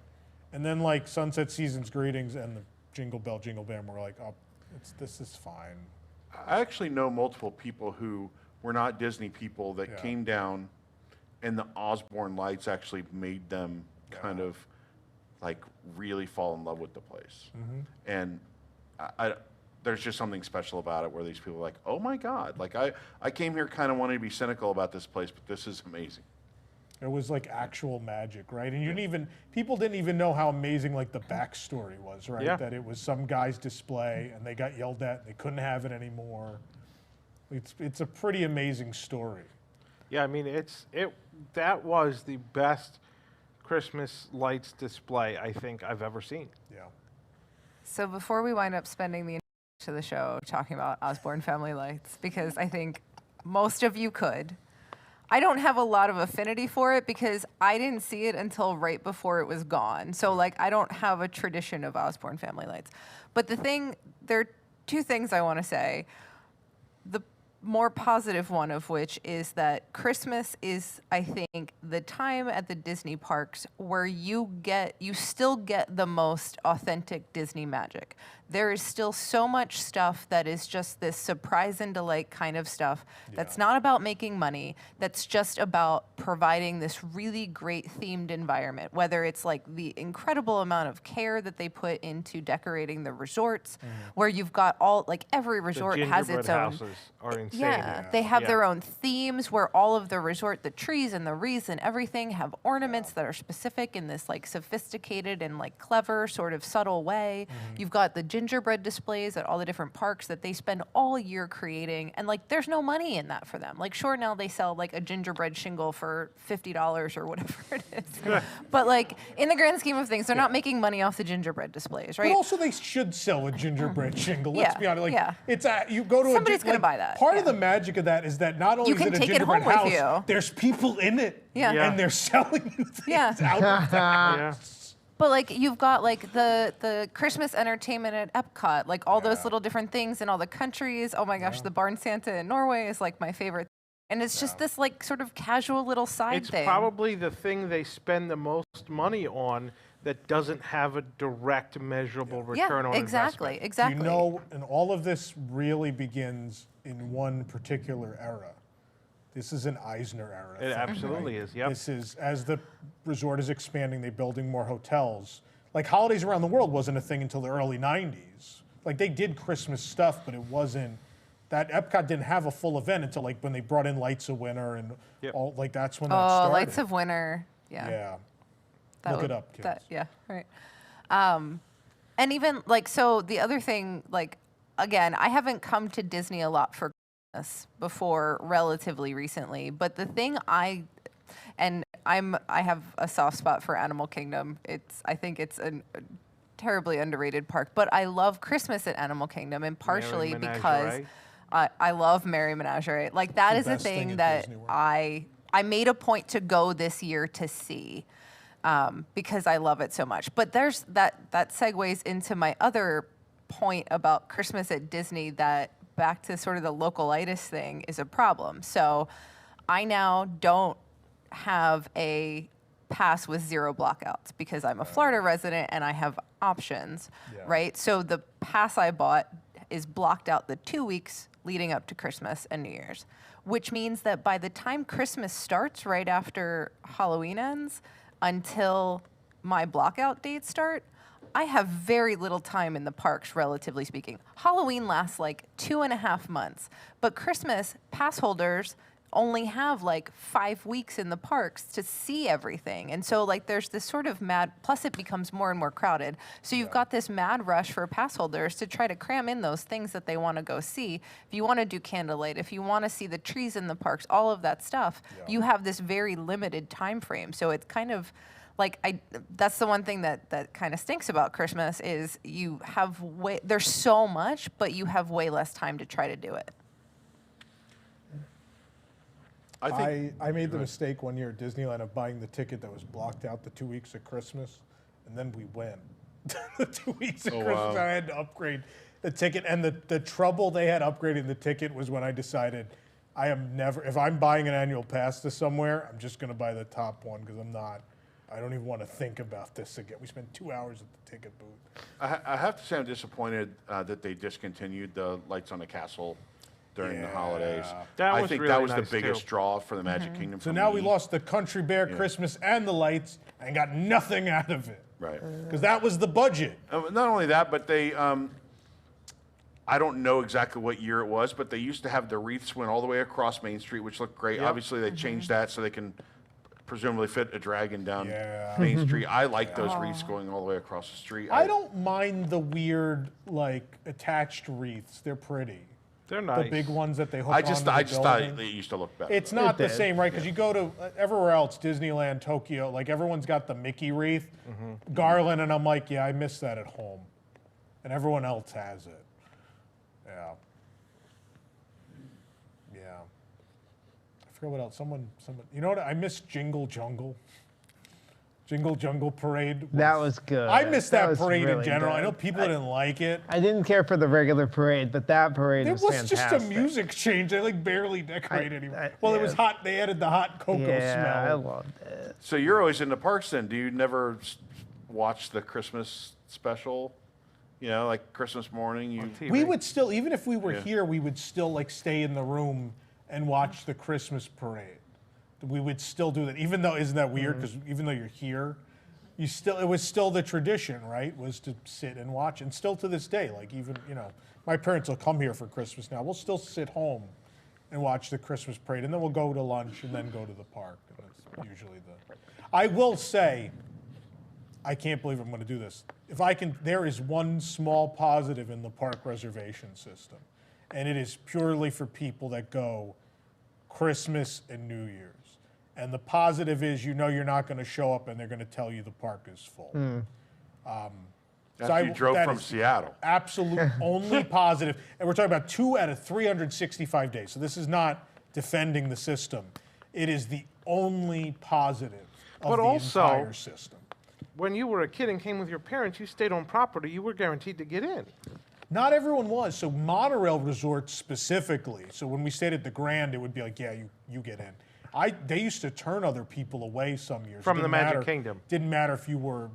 And then, like, Sunset Season's Greetings and the Jingle Bell, Jingle Bam were like, oh, this is fine. I actually know multiple people who were not Disney people that came down, and the Osborne lights actually made them kind of like really fall in love with the place. And there's just something special about it where these people are like, oh my God, like I came here kind of wanting to be cynical about this place, but this is amazing. It was like actual magic, right? And people didn't even know how amazing like the backstory was, right? Yeah. That it was some guy's display and they got yelled at and they couldn't have it anymore. It's a pretty amazing story. Yeah, I mean, that was the best Christmas lights display I think I've ever seen. Yeah. So before we wind up spending the to the show talking about Osborne family lights, because I think most of you could. I don't have a lot of affinity for it because I didn't see it until right before it was gone. So like I don't have a tradition of Osborne family lights. But there are two things I want to say. The more positive one of which is that Christmas is, I think, the time at the Disney parks where you still get the most authentic Disney magic. There is still so much stuff that is just this surprise and delight kind of stuff that's not about making money, that's just about providing this really great themed environment, whether it's like the incredible amount of care that they put into decorating the resorts, where you've got every resort has its own. Houses are insane. Yeah, they have their own themes where all of the resort, the trees and the wreaths and everything have ornaments that are specific in this like sophisticated and like clever sort of subtle way. You've got the gingerbread displays at all the different parks that they spend all year creating, and like there's no money in that for them. Like sure, now they sell like a gingerbread shingle for $50 or whatever it is. But like in the grand scheme of things, they're not making money off the gingerbread displays, right? But also they should sell a gingerbread shingle. Let's be honest. Like it's you go to somebody's gonna buy that. Part of the magic of that is that not only You is can it a take it gingerbread home with house, you. there's people in it. And they're selling you things out of that. But like you've got like the Christmas entertainment at Epcot, like all those little different things in all the countries. Oh my gosh, the Barn Santa in Norway is like my favorite. And it's just this like sort of casual little side thing. It's probably the thing they spend the most money on that doesn't have a direct measurable return on exactly, investment. exactly. You know, and all of this really begins in one particular era. This is an Eisner era. It absolutely is, yep. This is, as the resort is expanding, they're building more hotels. Like holidays around the world wasn't a thing until the early 90s. Like they did Christmas stuff, but it wasn't, that Epcot didn't have a full event until like when they brought in Lights of Winter and all, like that's when that started. Oh, Lights of Winter, Yeah. That Look it up, kids. Yeah, right. And even like, so the other thing, like, again, I haven't come to Disney a lot for Christmas before relatively recently, but the thing I have a soft spot for Animal Kingdom. I think it's a terribly underrated park, but I love Christmas at Animal Kingdom, and partially because I love Merry Menagerie. Like that is a thing that I made a point to go this year to see. Because I love it so much. But there's that segues into my other point about Christmas at Disney, that back to sort of the localitis thing is a problem. So I now don't have a pass with 0 blockouts because I'm a Florida resident and I have options, right? So the pass I bought is blocked out the 2 weeks leading up to Christmas and New Year's, which means that by the time Christmas starts right after Halloween ends, until my blockout dates start, I have very little time in the parks, relatively speaking. Halloween lasts like 2.5 months, but Christmas pass holders only have like 5 weeks in the parks to see everything. And so like there's this sort of mad, plus it becomes more and more crowded. So you've got this mad rush for pass holders to try to cram in those things that they want to go see. If you want to do candlelight, if you want to see the trees in the parks, all of that stuff, you have this very limited time frame. So it's kind of like, that's the one thing that kind of stinks about Christmas is you have there's so much, but you have way less time to try to do it. I made the mistake one year at Disneyland of buying the ticket that was blocked out the 2 weeks of Christmas, and then we went. The 2 weeks of Christmas, I had to upgrade the ticket, and the trouble they had upgrading the ticket was when I decided I am never, if I'm buying an annual pass to somewhere, I'm just going to buy the top one because I don't even want to think about this again. We spent 2 hours at the ticket booth. I have to say I'm disappointed that they discontinued the Lights on the Castle during the holidays. I think that was the biggest draw for the Magic Kingdom. So now we lost the Country Bear Christmas and the lights and got nothing out of it. Right. Because that was the budget. Not only that, but they, I don't know exactly what year it was, but they used to have the wreaths went all the way across Main Street, which looked great. Obviously, they changed that so they can presumably fit a dragon down Main Street. I like those wreaths going all the way across the street. I don't mind the weird, like, attached wreaths. They're pretty. They're nice. The big ones that they hook I just onto the thought building. they used to look better. It's not the same, right? Because you go to everywhere else, Disneyland, Tokyo, like everyone's got the Mickey wreath, garland, and I'm like, yeah, I miss that at home. And everyone else has it. Yeah. Yeah. I forgot what else. Someone, you know what? I miss Jingle Jungle. Jingle Jungle Parade. That was good. I miss that was parade in really general. good. I know people didn't like it. I didn't care for the regular parade, but that parade It was was fantastic. just a music change. They like barely decorate anymore. Well, it was hot. They added the hot cocoa Yeah, I smell. loved it. So you're always in the parks then. Do you never watch the Christmas special? You know, like Christmas morning? We would still, even if we were Yeah. here, we would still like stay in the room and watch the Christmas parade. We would still do that, even though, isn't that weird? Because even though you're here, it was still the tradition, right? Was to sit and watch, and still to this day, like even, my parents will come here for Christmas now. We'll still sit home and watch the Christmas parade, and then we'll go to lunch and then go to the park. And that's usually I will say, I can't believe I'm going to do this. There is one small positive in the park reservation system, and it is purely for people that go Christmas and New Year's. And the positive is, you're not going to show up and they're going to tell you the park is full. After you drove that from is Seattle. Absolute only positive. And we're talking about 2 out of 365 days. So this is not defending the system. It is the only positive of the entire system. When you were a kid and came with your parents, you stayed on property. You were guaranteed to get in. Not everyone was. So monorail resorts specifically. So when we stayed at the Grand, it would be like, yeah, you get in. They used to turn other people away some years. From the Magic Kingdom. Didn't matter if you were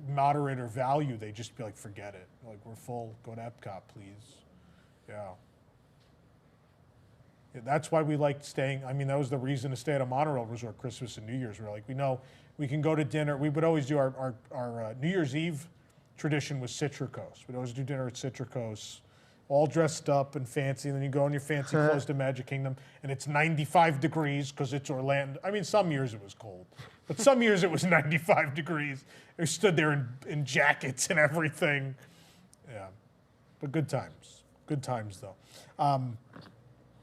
moderate or value. They'd just be like, forget it. Like, we're full. Go to Epcot, please. Yeah. That's why we liked staying. I mean, that was the reason to stay at a monorail resort Christmas and New Year's. We're like, we know we can go to dinner. We would always do our New Year's Eve tradition was Citricos. We'd always do dinner at Citricos, all dressed up and fancy. And then you go in your fancy clothes to Magic Kingdom, and it's 95 degrees because it's Orlando. I mean, some years it was cold, but some years it was 95 degrees. We stood there in jackets and everything. Yeah, but good times. Good times, though.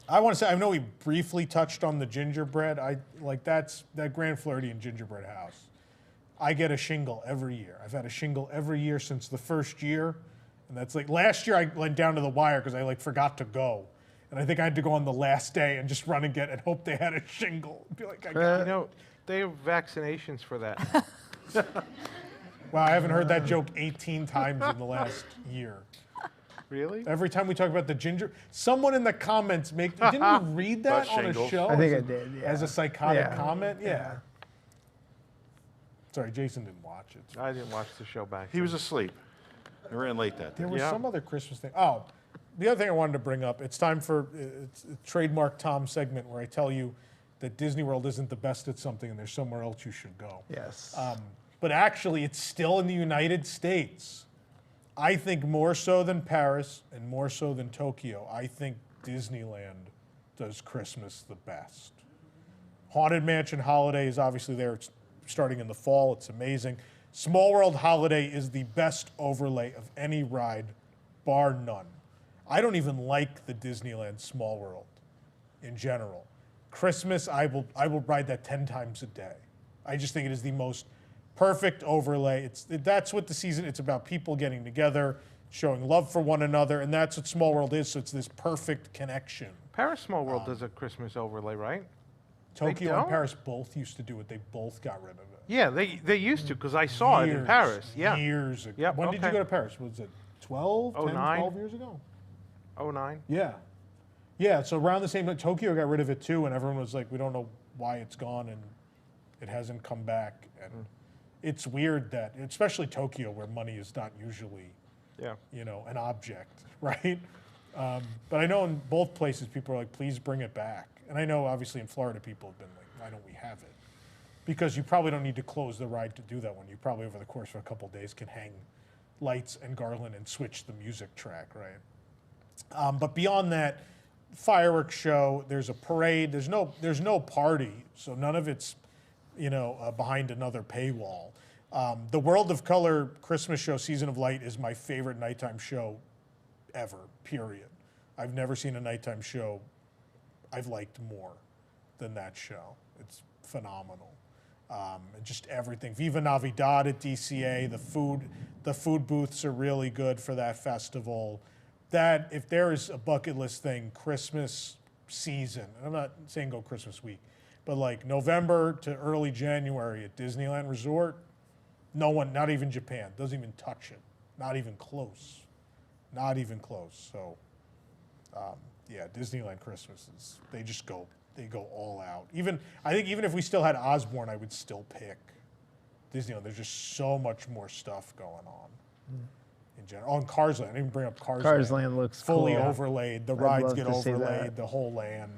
I want to say, I know we briefly touched on the gingerbread. That Grand Floridian gingerbread house. I get a shingle every year. I've had a shingle every year since the first year. And that's like, last year I went down to the wire because I forgot to go. And I think I had to go on the last day and just run and get and hope they had a shingle. Be like, I got it. They have vaccinations for that. Wow, I haven't heard that joke 18 times in the last year. Really? Every time we talk about the someone in the comments didn't you read that on a show? I think I did, yeah. As a psychotic Yeah. comment? Yeah. Sorry, Jason didn't watch it. I didn't watch the show back. He was asleep. I ran late that day. There was some other Christmas thing. Oh, the other thing I wanted to bring up, it's time for it's a trademark Tom segment where I tell you that Disney World isn't the best at something and there's somewhere else you should go. Yes. But actually, it's still in the United States. I think more so than Paris and more so than Tokyo, I think Disneyland does Christmas the best. Haunted Mansion Holiday is obviously there. It's starting in the fall. It's amazing. Small World Holiday is the best overlay of any ride, bar none. I don't even like the Disneyland Small World in general. Christmas, I will ride that 10 times a day. I just think it is the most perfect overlay. That's what the season, it's about people getting together, showing love for one another, and that's what Small World is, so it's this perfect connection. Paris Small World does a Christmas overlay, right? Tokyo and Paris both used to do it. They both got rid of it. Yeah, they used to, because I saw it in Paris. Yeah. Years ago. Yep, When did you go to Paris? Was it 12, 10, 09? 12 years ago? 09. Yeah. Yeah, so around the same time, Tokyo got rid of it too, and everyone was like, we don't know why it's gone, and it hasn't come back. And it's weird that, especially Tokyo, where money is not usually, an object, right? But I know in both places, people are like, please bring it back. And I know, obviously, in Florida, people have been like, why don't we have it? Because you probably don't need to close the ride to do that one. You probably, over the course of a couple of days, can hang lights and garland and switch the music track, right? But beyond that, fireworks show, there's a parade, there's no party, so none of it's behind another paywall. The World of Color Christmas show, Season of Light, is my favorite nighttime show ever, period. I've never seen a nighttime show I've liked more than that show. It's phenomenal. And just everything. Viva Navidad at DCA, the food booths are really good for that festival. That, if there is a bucket list thing, Christmas season, and I'm not saying go Christmas week, but like November to early January at Disneyland Resort, no one, not even Japan, doesn't even touch it. Not even close. Not even close. So, yeah, Disneyland Christmas is, they go all out. I think even if we still had Osborne, I would still pick Disneyland. There's just so much more stuff going on in general. Oh, and Cars Land. I didn't even bring up Cars Land. Cars Land looks fully cool. overlaid. The I'd rides love get to see overlaid. that. The whole land.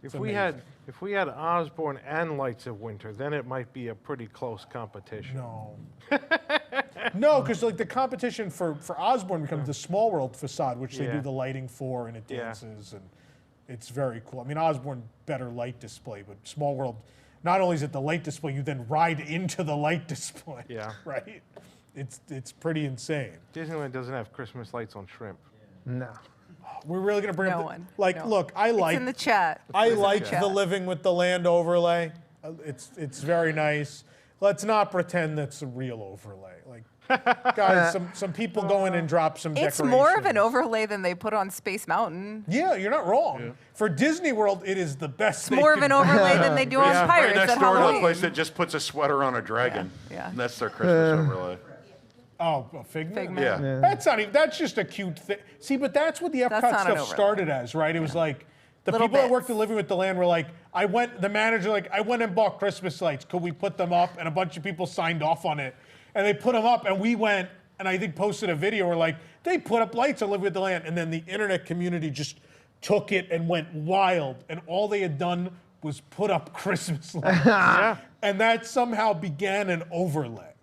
If we had Osborne and Lights of Winter, then it might be a pretty close competition. No. No, because like the competition for Osborne becomes the Small World facade, which they do the lighting for, and it dances, and it's very cool. I mean, Osborne, better light display, but Small World, not only is it the light display, you then ride into the light display. Yeah. Right? It's pretty insane. Disneyland doesn't have Christmas lights on shrimp. No. We're really gonna bring No up one. like, No. look, I It's like in the chat. I It's in the like chat. the living with the land overlay. It's very nice. Let's not pretend that's a real overlay. Like, guys, some people go in and drop some It's decorations. more of an overlay than they put on Space Mountain. Yeah, you're not wrong. For Disney World, it is the best. It's more of an overlay than they do on Pirates right next at door to a Halloween. place that just puts a sweater on a dragon. Yeah. And that's their Christmas overlay. Oh, a Figment? Yeah. That's not even, that's just a cute thing. See, but that's what the That's Epcot not an stuff overlay. started as, right? It was like, the Little people that bits. worked at Living with the Land were like, the manager like, I went and bought Christmas lights. Could we put them up? And a bunch of people signed off on it. And they put them up, and we went, and I think posted a video where like, they put up lights on Living with the Land. And then the internet community just took it and went wild. And all they had done was put up Christmas lights. And that somehow began an overlay.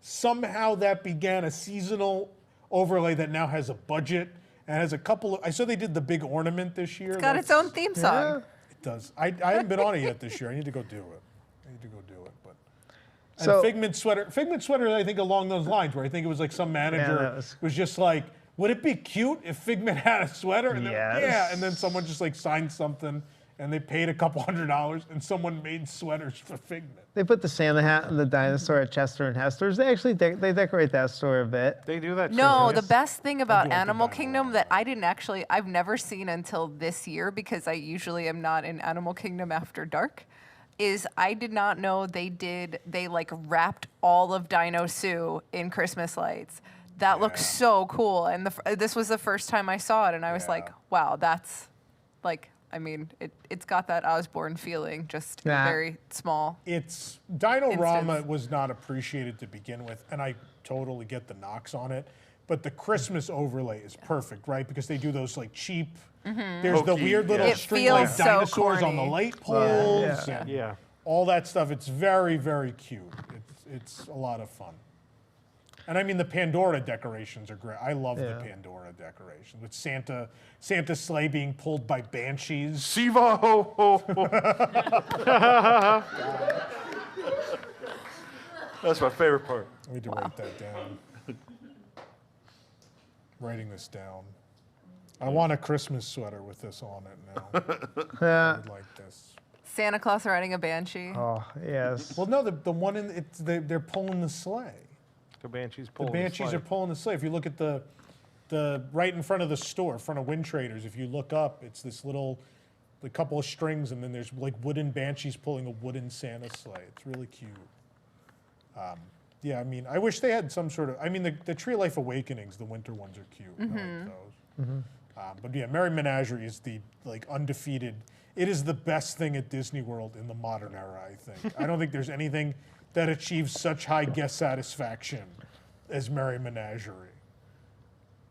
Somehow that began a seasonal overlay that now has a budget and has a couple of, I saw they did the big ornament this year. It's got its own theme song. It does. I haven't been on it yet this year. I need to go do it. But. And So- Figment sweater, I think along those lines, where I think it was like some manager that was just like, would it be cute if Figment had a sweater? And then, Yes. yeah, and then someone just like signed something and they paid a couple $100 and someone made sweaters for Figment. They put the Santa hat and the dinosaur at Chester and Hester's. They actually they decorate that store a bit. They do that. No, too. the best thing about like the Animal dino Kingdom that I've never seen until this year, because I usually am not in Animal Kingdom after dark, is I did not know they like wrapped all of Dino Sue in Christmas lights. That looks so cool. And this was the first time I saw it, and I was like, wow, that's like, I mean, it's got that Osborne feeling, just very small. It's Dino-Rama instance. was not appreciated to begin with, and I totally get the knocks on it. But the Christmas overlay is perfect, right? Because they do those like cheap. There's the Hokey, weird little It string-like feels so dinosaurs on the corny. light poles. Yeah. And all that stuff. It's very, very cute. It's a lot of fun. And I mean, the Pandora decorations are great. I love the Pandora decorations with Santa's sleigh being pulled by banshees. Siva ho ho ho. That's my favorite part. I need to write that down. Writing this down. I want a Christmas sweater with this on it now. I would like this. Santa Claus riding a banshee. Oh, yes. Well, no, the one in they're pulling the sleigh. The Banshees The pulling Banshees sleigh. are pulling the sleigh. If you look at the right in front of the store, in front of Wind Traders, if you look up, it's this little, a couple of strings, and then there's like wooden Banshees pulling a wooden Santa sleigh. It's really cute. Yeah, I mean, I wish they had some sort of. I mean, the Tree of Life Awakenings, the winter ones are cute. I like those. But yeah, Merry Menagerie is the like undefeated. It is the best thing at Disney World in the modern era, I think. I don't think there's anything that achieves such high guest satisfaction as Merry Menagerie.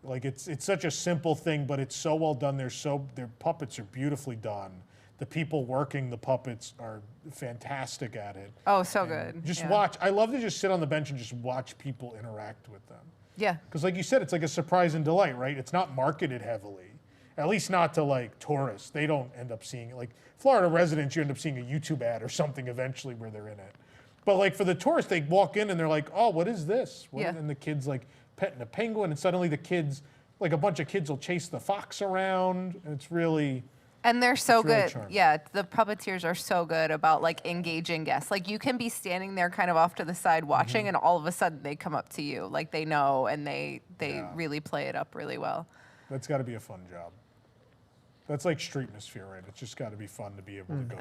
Like it's such a simple thing, but it's so well done. Their puppets are beautifully done. The people working the puppets are fantastic at it. Oh, so good. Just Yeah. watch. I love to just sit on the bench and just watch people interact with them. Yeah. Because like you said, it's like a surprise and delight, right? It's not marketed heavily. At least not to like tourists. They don't end up seeing it. Like Florida residents, you end up seeing a YouTube ad or something eventually where they're in it. But like for the tourists, they walk in and they're like, oh, what is this? Yeah. And the kid's like petting a penguin, and suddenly the kids, like a bunch of kids will chase the fox around. And it's really... And they're so It's really good. charming. Yeah, the puppeteers are so good about like engaging guests. Like you can be standing there kind of off to the side watching, and all of a sudden they come up to you. Like they know, and they really play it up really well. That's got to be a fun job. That's like streetmosphere, right? It's just got to be fun to be able to go.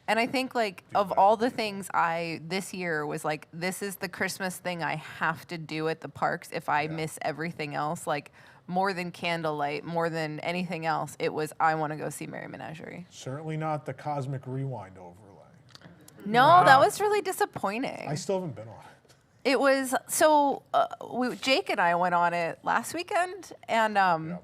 And I think like of all the things this year was like, this is the Christmas thing I have to do at the parks if I miss everything else. Like more than candlelight, more than anything else, it was I want to go see Merry Menagerie. Certainly not the Cosmic Rewind overlay. No, that was really disappointing. I still haven't been on it. It was so Jake and I went on it last weekend, and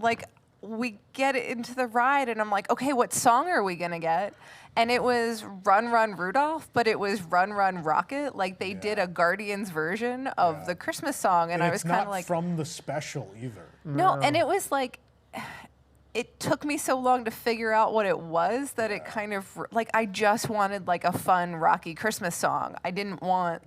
like we get into the ride, and I'm like, okay, what song are we gonna get? And it was Run Run Rudolph, but it was Run Run Rocket. Like they did a Guardians version of the Christmas song, and I was kind of like, from the special either. no, and it was like. It took me so long to figure out what it was that it kind of like I just wanted like a fun rocky Christmas song. I didn't want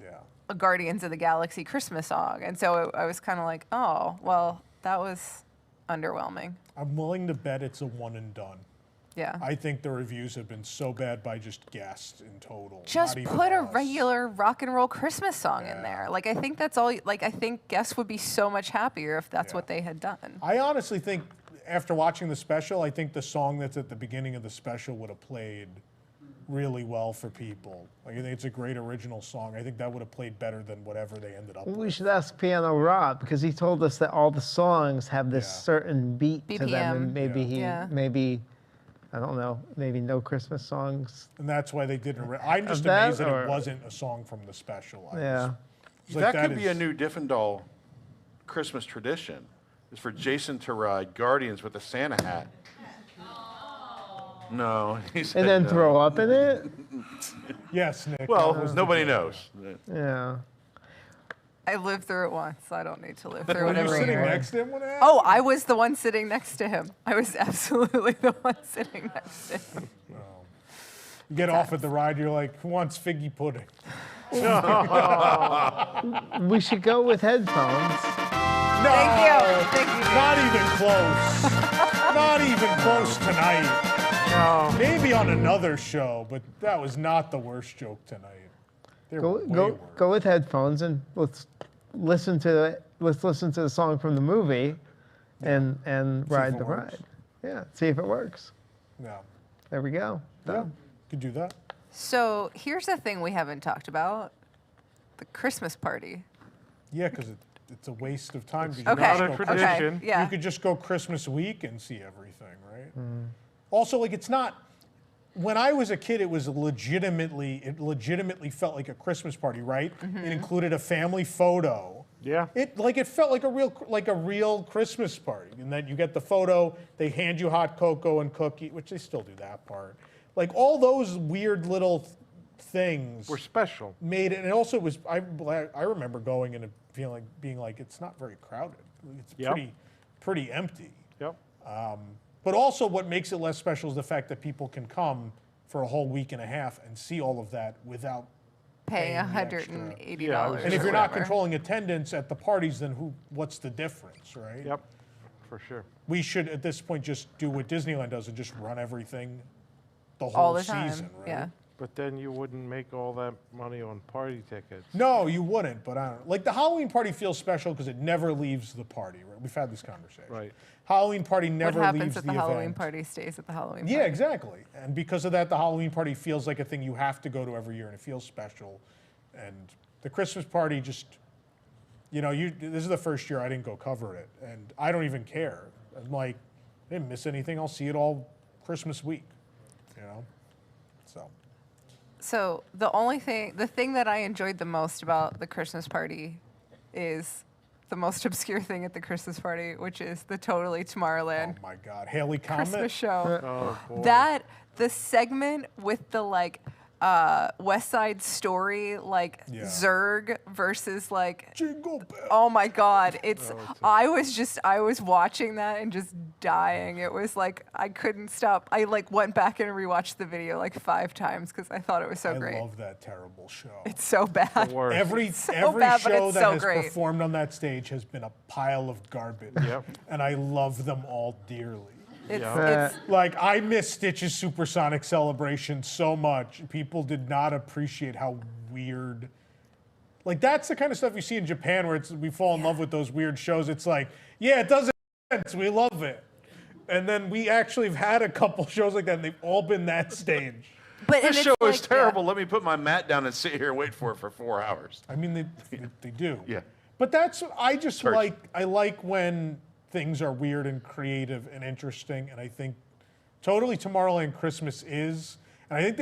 a Guardians of the Galaxy Christmas song, and so I was kind of like, oh, well, that was underwhelming. I'm willing to bet it's a one and done. Yeah. I think the reviews have been so bad by just guests in total. Just not even put a us. regular rock and roll Christmas song in there. Like I think that's all. Like I think guests would be so much happier if that's what they had done. I honestly think after watching the special, I think the song that's at the beginning of the special would have played really well for people. Like I think it's a great original song. I think that would have played better than whatever they ended up with. We should ask Piano Rob because he told us that all the songs have this certain beat to them, and maybe maybe I don't know, maybe no Christmas songs. And that's why they didn't. I'm just that, amazed that or- it wasn't a song from the special. Yeah. That could be a new Diffendahl Christmas tradition. Is for Jason to ride Guardians with a Santa hat. No, he said And then no. throw up in it? Yes, Nick. Well, that was the nobody joke. knows. Yeah. I lived through it once, so I don't need to live through Were it you every sitting year. next to him when it happened? Oh, I was the one sitting next to him. I was absolutely the one sitting next to him. You get off at the ride, you're like, who wants figgy pudding? We should go with headphones. No, Thank you. Thank you. Not even close. Not even close tonight. No. Maybe on another show, but that was not the worst joke tonight. There were way worse. Go with headphones and let's listen to the song from the movie, and ride the ride. Yeah, see if it works. Yeah. There we go. Yeah, could do that. So here's the thing we haven't talked about: the Christmas party. Yeah, because it's a waste of time. Okay. Not a tradition. Okay, yeah. You could just go Christmas week and see everything, right? Also, like it's not. When I was a kid, it legitimately felt like a Christmas party, right? It included a family photo. Yeah. It felt like a real Christmas party, in that you get the photo, they hand you hot cocoa and cookie, which they still do that part. Like all those weird little things were special. Made it, and also it was. I remember going and being like, it's not very crowded. It's pretty empty. Yep. But also, what makes it less special is the fact that people can come for a whole week and a half and see all of that without paying the extra. $180. And if you're not controlling attendance at the parties, then what's the difference, right? Yep, for sure. We should, at this point, just do what Disneyland does and just run everything the whole All the time, season, right? yeah. But then you wouldn't make all that money on party tickets. No, you wouldn't, but I don't. Like the Halloween party feels special because it never leaves the party, right? We've had this conversation. Right. Halloween party never What leaves happens at the event. Halloween party stays at the Halloween party. Yeah, exactly. And because of that, the Halloween party feels like a thing you have to go to every year, and it feels special. And the Christmas party just, this is the first year I didn't go cover it, and I don't even care. I'm like, I didn't miss anything. I'll see it all Christmas week, So. So the thing that I enjoyed the most about the Christmas party is the most obscure thing at the Christmas party, which is the Totally Tomorrowland. Oh my God, Haley Comet. Christmas show. Oh, boy. The segment with the West Side Story, like Zurg versus like Jingle Bell. Oh my God, I was watching that and just dying. It was like I couldn't stop. I like went back and rewatched the video like 5 times because I thought it was so great. I love that terrible show. It's so bad. Every It's so every bad, but show it's that so has great. performed on that stage has been a pile of garbage. And I love them all dearly. It's Like, I miss Stitch's Supersonic Celebration so much. People did not appreciate how weird. Like, that's the kind of stuff you see in Japan where we fall in love with those weird shows. It's like, yeah, it doesn't make sense. We love it. And then we actually have had a couple shows like that, and they've all been that stage. But This show is terrible. Let me put my mat down and sit here and wait for it for 4 hours. I mean, they do. Yeah. But that's, I just like, I like when things are weird and creative and interesting, and I think totally Tomorrowland Christmas is, and I think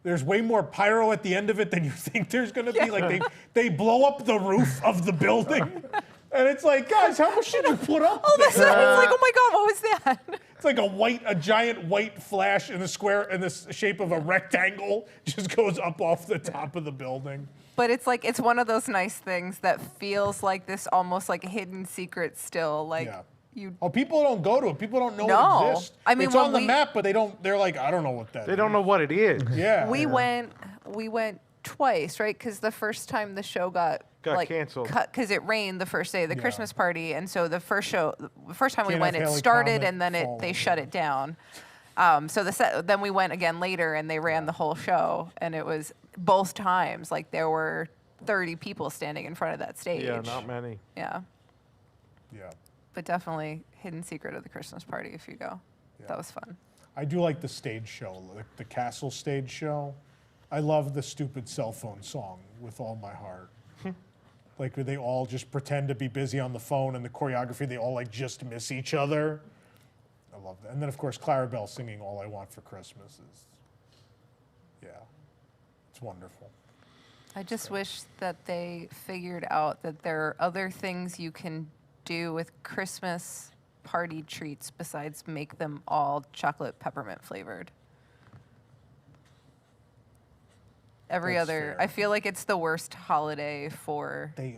there's way more pyro at the end of it than you think there's gonna be. Like they blow up the roof of the building, and it's like, guys, how much did you put up? Oh, that's there? it's like, oh my God, what was that? It's like a giant white flash in the square in the shape of a rectangle just goes up off the top of the building. But it's like it's one of those nice things that feels like this almost like hidden secret still. Like people don't go to it. People don't know No. it exists. I mean, it's when on the we- map, but they don't. They're like, I don't know what that. They don't know what it is. Yeah. We went twice, right? Because the first time the show got like canceled because it rained the first day of the Christmas party, and so the first time we Can't went, have it Haley started, Comet and then fall. they shut it down. So then we went again later, and they ran the whole show, and it was both times like there were 30 people standing in front of that stage. Yeah, not many. Yeah. Yeah. But definitely hidden secret of the Christmas party if you go. That was fun. I do like the stage show, like the castle stage show. I love the stupid cell phone song with all my heart. Like where they all just pretend to be busy on the phone, and the choreography, they all like just miss each other. I love that. And then of course Clarabelle singing "All I Want for Christmas" is, it's wonderful. I just wish that they figured out that there are other things you can do with Christmas party treats besides make them all chocolate peppermint flavored. Every That's other, fair. I feel like it's the worst holiday for The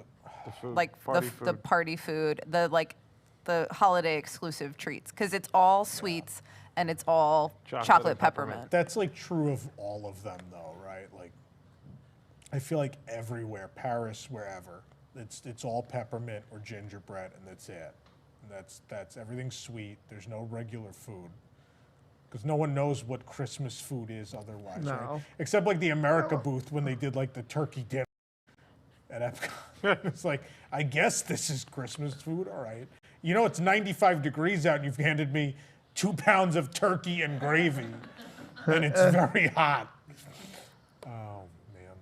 food, like party the party food, the holiday exclusive treats, because it's all sweets and it's all chocolate peppermint. That's like true of all of them though, right? Like I feel like everywhere, Paris, wherever, it's all peppermint or gingerbread, and that's it. And that's everything's sweet. There's no regular food. Because no one knows what Christmas food is otherwise, right? Except like the America booth when they did like the turkey dinner at Epcot. It's like, I guess this is Christmas food, all right. You know, it's 95 degrees out and you've handed me 2 pounds of turkey and gravy, and it's very hot. Oh, man.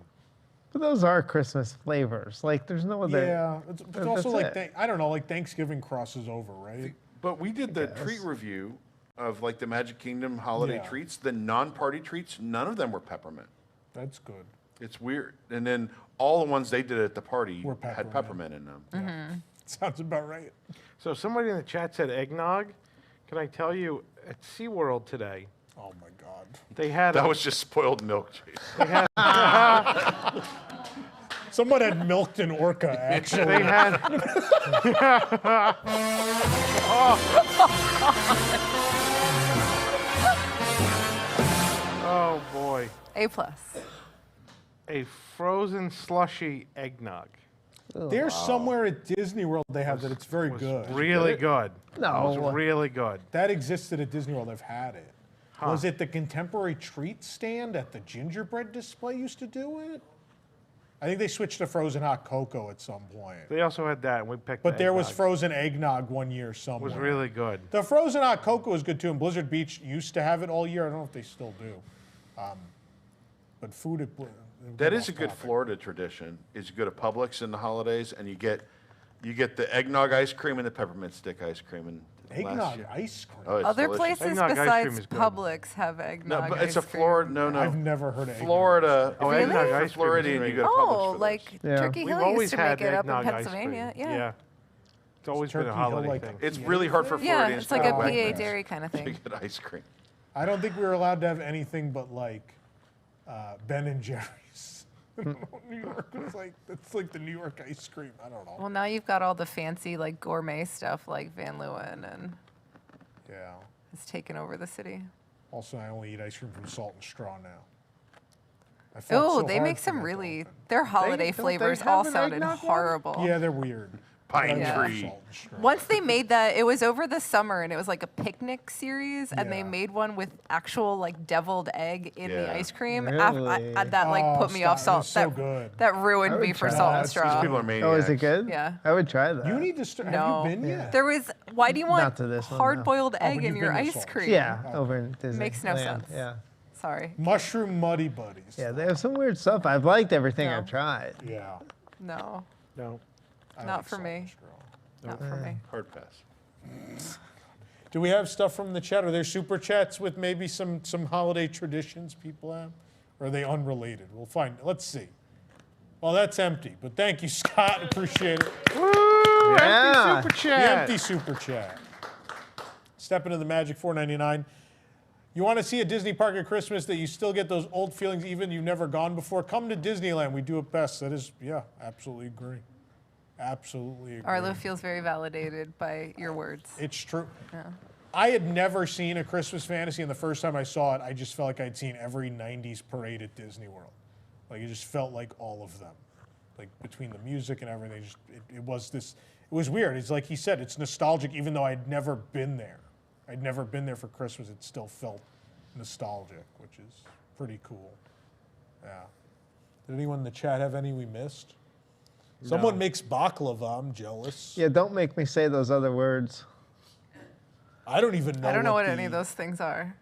But those are Christmas flavors. Like, there's no other. Yeah, it's also that's like, I don't know, like Thanksgiving crosses over, right? But we did the treat review of like the Magic Kingdom holiday treats. The non-party treats, none of them were peppermint. That's good. It's weird. And then all the ones they did at the party Were had peppermint in them. Mm-hmm. Sounds about right. So somebody in the chat said eggnog. Can I tell you, at SeaWorld today, oh my God, they had that was just spoiled milk, Jason. They had, someone had milked an orca, actually. They had. Oh boy. A+. A frozen slushy eggnog. There's somewhere at Disney World they have that. It's very good. Really good. No. It was really good. That existed at Disney World. I've had it. Huh. Was it the contemporary treat stand at the gingerbread display used to do it? I think they switched to frozen hot cocoa at some point. They also had that, and we picked. But the there was eggnog. frozen eggnog one year It somewhere. was really good. The frozen hot cocoa is good too, and Blizzard Beach used to have it all year. I don't know if they still do. But food at That is a good Florida tradition. Is you go to Publix in the holidays and you get the eggnog ice cream and the peppermint stick ice cream. And last Eggnog year- ice cream. Oh, it's Other delicious. places Eggnog ice cream besides is good. Publix have No, eggnog but it's a ice cream. Florida. No. I've never heard of eggnog. Florida. Oh, Really? eggnog For ice cream. Floridian, you go to Publix Oh, for like those. Yeah. Turkey We've Hill always used to had make it up in eggnog ice Pennsylvania. cream. Yeah. It's always been a Turkey Hill holiday like thing. It's really hard for Yeah, Floridians it's to like go a back PA there dairy kind of to thing. get ice cream. I don't think we were allowed to have anything but like Ben and Jerry's. New York was like, that's like the New York ice cream. I don't know. Well, now you've got all the fancy like gourmet stuff like Van Leeuwen and Yeah. it's taken over the city. Also, I only eat ice cream from Salt and Straw now. I fought Oh, so they hard make for some that to really, open. their holiday don't they flavors have all an sounded eggnog one? horrible. Yeah, they're weird. Pine Yeah. tree. Salt and Straw. Once they made that, it was over the summer and it was like a picnic series and they Yeah. made one with actual like deviled egg in the Yeah. ice cream. Really? That like Oh, put me stop. off It salt. was so good. That I ruined would me for try Salt that. and These Straw. people are Oh, maniacs. is it good? Yeah. I would try that. You need to start. No. Have you been yet? There was, why do you want Not to this one, no. hard-boiled Oh, egg but in you've your been to ice Salt. cream? Yeah, over in Disney. Makes no sense. Yeah. Sorry. Mushroom Muddy Buddies. Yeah, they have some weird stuff. I've liked everything No. I've tried. Yeah. No, No. I not like for Salt me. and Straw. Not for me. Hard pass. Do we have stuff from the chat? Are there super chats with maybe some holiday traditions people have? Or are they unrelated? We'll find. Let's see. Well, that's empty, but thank you, Scott. Appreciate it. Woo! Yeah. Empty super The chat. empty super chat. Step into the magic $4.99. You want to see a Disney park at Christmas that you still get those old feelings even you've never gone before? Come to Disneyland. We do it best. That is, yeah, absolutely agree. Absolutely agree. Arlo feels very validated by your words. It's true. Yeah. I had never seen a Christmas fantasy, and the first time I saw it, I just felt like I'd seen every 90s parade at Disney World. Like, it just felt like all of them. Like, between the music and everything, it was weird. It's like he said, it's nostalgic, even though I'd never been there. I'd never been there for Christmas. It still felt nostalgic, which is pretty cool. Yeah. Did anyone in the chat have any we missed? Someone makes baklava. I'm jealous. Yeah, don't make me say those other words. I don't even know. I don't know what any of those things are.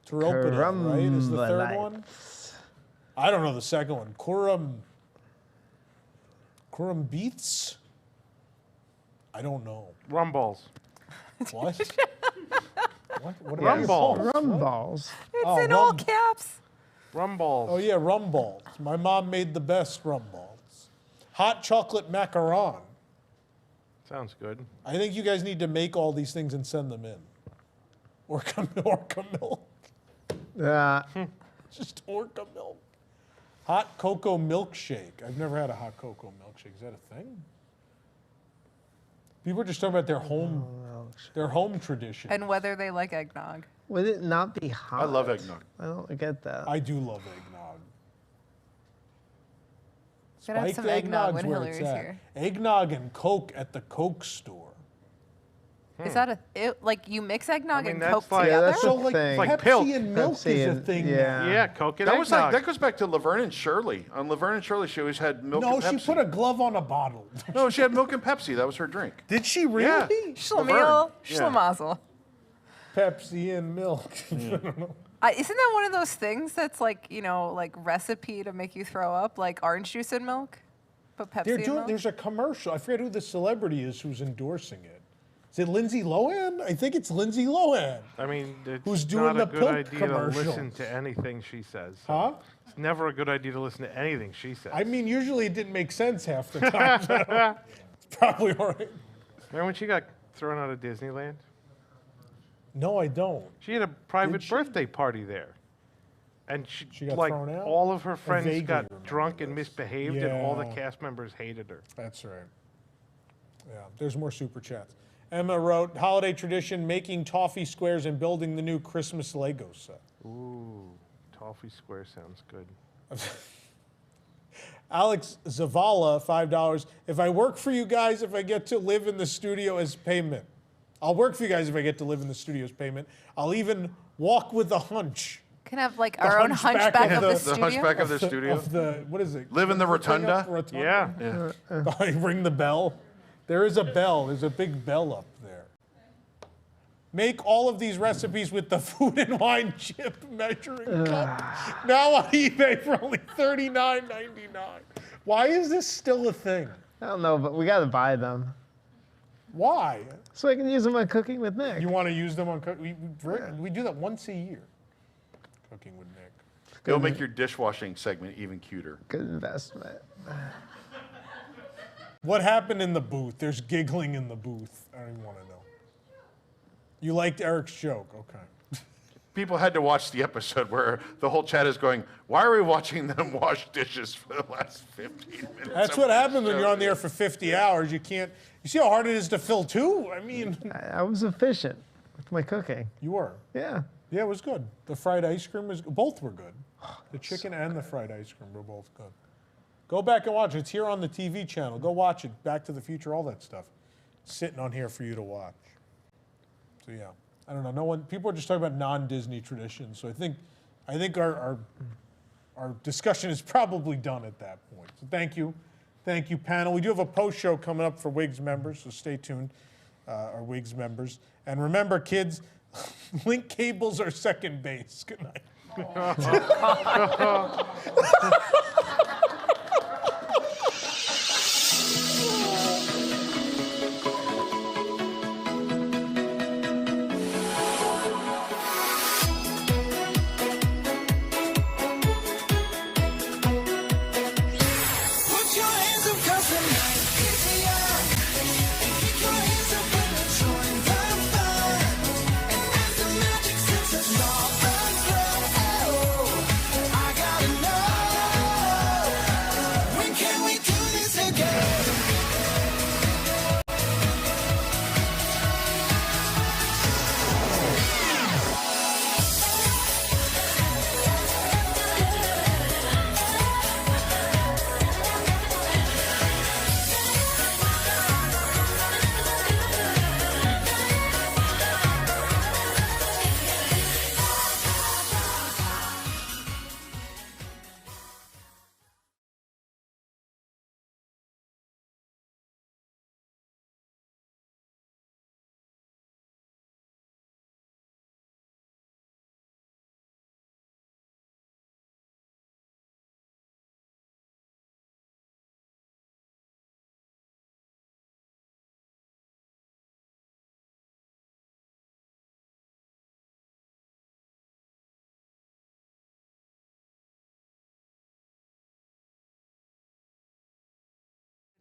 Teropida, right? Is the third Crumbalite. one? I don't know the second one. Kurum beets? I don't know. Rumballs. What? What Rum are they balls. called? Rum balls. It's in all caps. Rumballs. Oh yeah, rum balls. My mom made the best rum balls. Hot chocolate macaron. Sounds good. I think you guys need to make all these things and send them in. Orca milk. Yeah. Just orca milk. Hot cocoa milkshake. I've never had a hot cocoa milkshake. Is that a thing? People are just talking about their home tradition. And whether they like eggnog. Would it not be hot? I love eggnog. I don't get that. I do love eggnog. Gotta have Spiked some eggnog eggnog's when where it's Hillary's at. here. Eggnog and Coke at the Coke store. Is that like you mix eggnog mean, and that's Coke like- together? that's So a like thing. like Pepsi pilk. and milk Pepsi is a and- thing yeah. now. Yeah, Coke and That was like eggnog. that goes back to Laverne and Shirley. On Laverne and Shirley, she always had milk No, and she Pepsi. put a glove on a bottle. No, she had milk and Pepsi. That was her drink. Did she really? Yeah. Schlemiel, Yeah. schlemazel. Pepsi and milk. Isn't that one of those things that's like, like recipe to make you throw up, like orange juice and milk? But Pepsi and milk? There's a commercial. I forget who the celebrity is who's endorsing it. Is it Lindsay Lohan? I think it's Lindsay Lohan. I mean, it's Who's doing not the a good Pilk idea to commercial. listen to anything she says. So Huh? It's never a good idea to listen to anything she says. I mean, usually it didn't make sense half the time. So it's probably all right. Remember when she got thrown out of Disneyland? No, I don't. She had a private birthday party there. And She got like thrown out? all of her I friends vaguely got remember drunk and this. misbehaved, and all the Yeah. cast members hated her. That's right. Yeah, there's more super chats. Emma wrote, holiday tradition, making toffee squares and building the new Christmas Lego set. Ooh, Toffee Square sounds good. Alex Zavala, $5. If I work for you guys, if I get to live in the studio as payment. I'll work for you guys if I get to live in the studio as payment. I'll even walk with a hunch. Can have like our own hunchback of the studio. The hunchback of the studio. What is it? Live in the What's thing up? rotunda. Yeah. I ring the bell. There is a bell. There's a big bell up there. Make all of these recipes with the Food and Wine chip measuring cup. Now on eBay for only $39.99. Why is this still a thing? I don't know, but we got to buy them. Why? So I can use them on Cooking with Nick. You want to use them on we do that once a year. Cooking with Nick. It'll make your dishwashing segment even cuter. Good investment. What happened in the booth? There's giggling in the booth. I don't even want to know. You liked Eric's joke. Okay. people had to watch the episode where the whole chat is going, why are we watching them wash dishes for the last 15 minutes? That's what happens when you're on the air for 50 hours. You can't. You see how hard it is to fill two? I mean. I was efficient with my cooking. You were. Yeah. Yeah, it was good. The fried ice cream was. Both were good. The chicken and the fried ice cream were both good. Go back and watch it. It's here on the TV channel. Go watch it. Back to the Future, all that stuff. Sitting on here for you to watch. So yeah, I don't know. No one. People are just talking about non-Disney traditions. So I think our discussion is probably done at that point. So thank you, panel. We do have a post show coming up for WIGS members, so stay tuned, our WIGS members. And remember, kids, link cables are second base. Good night.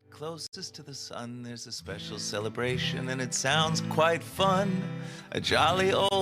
Closest to the sun, there's a special celebration, and it sounds quite fun. A jolly old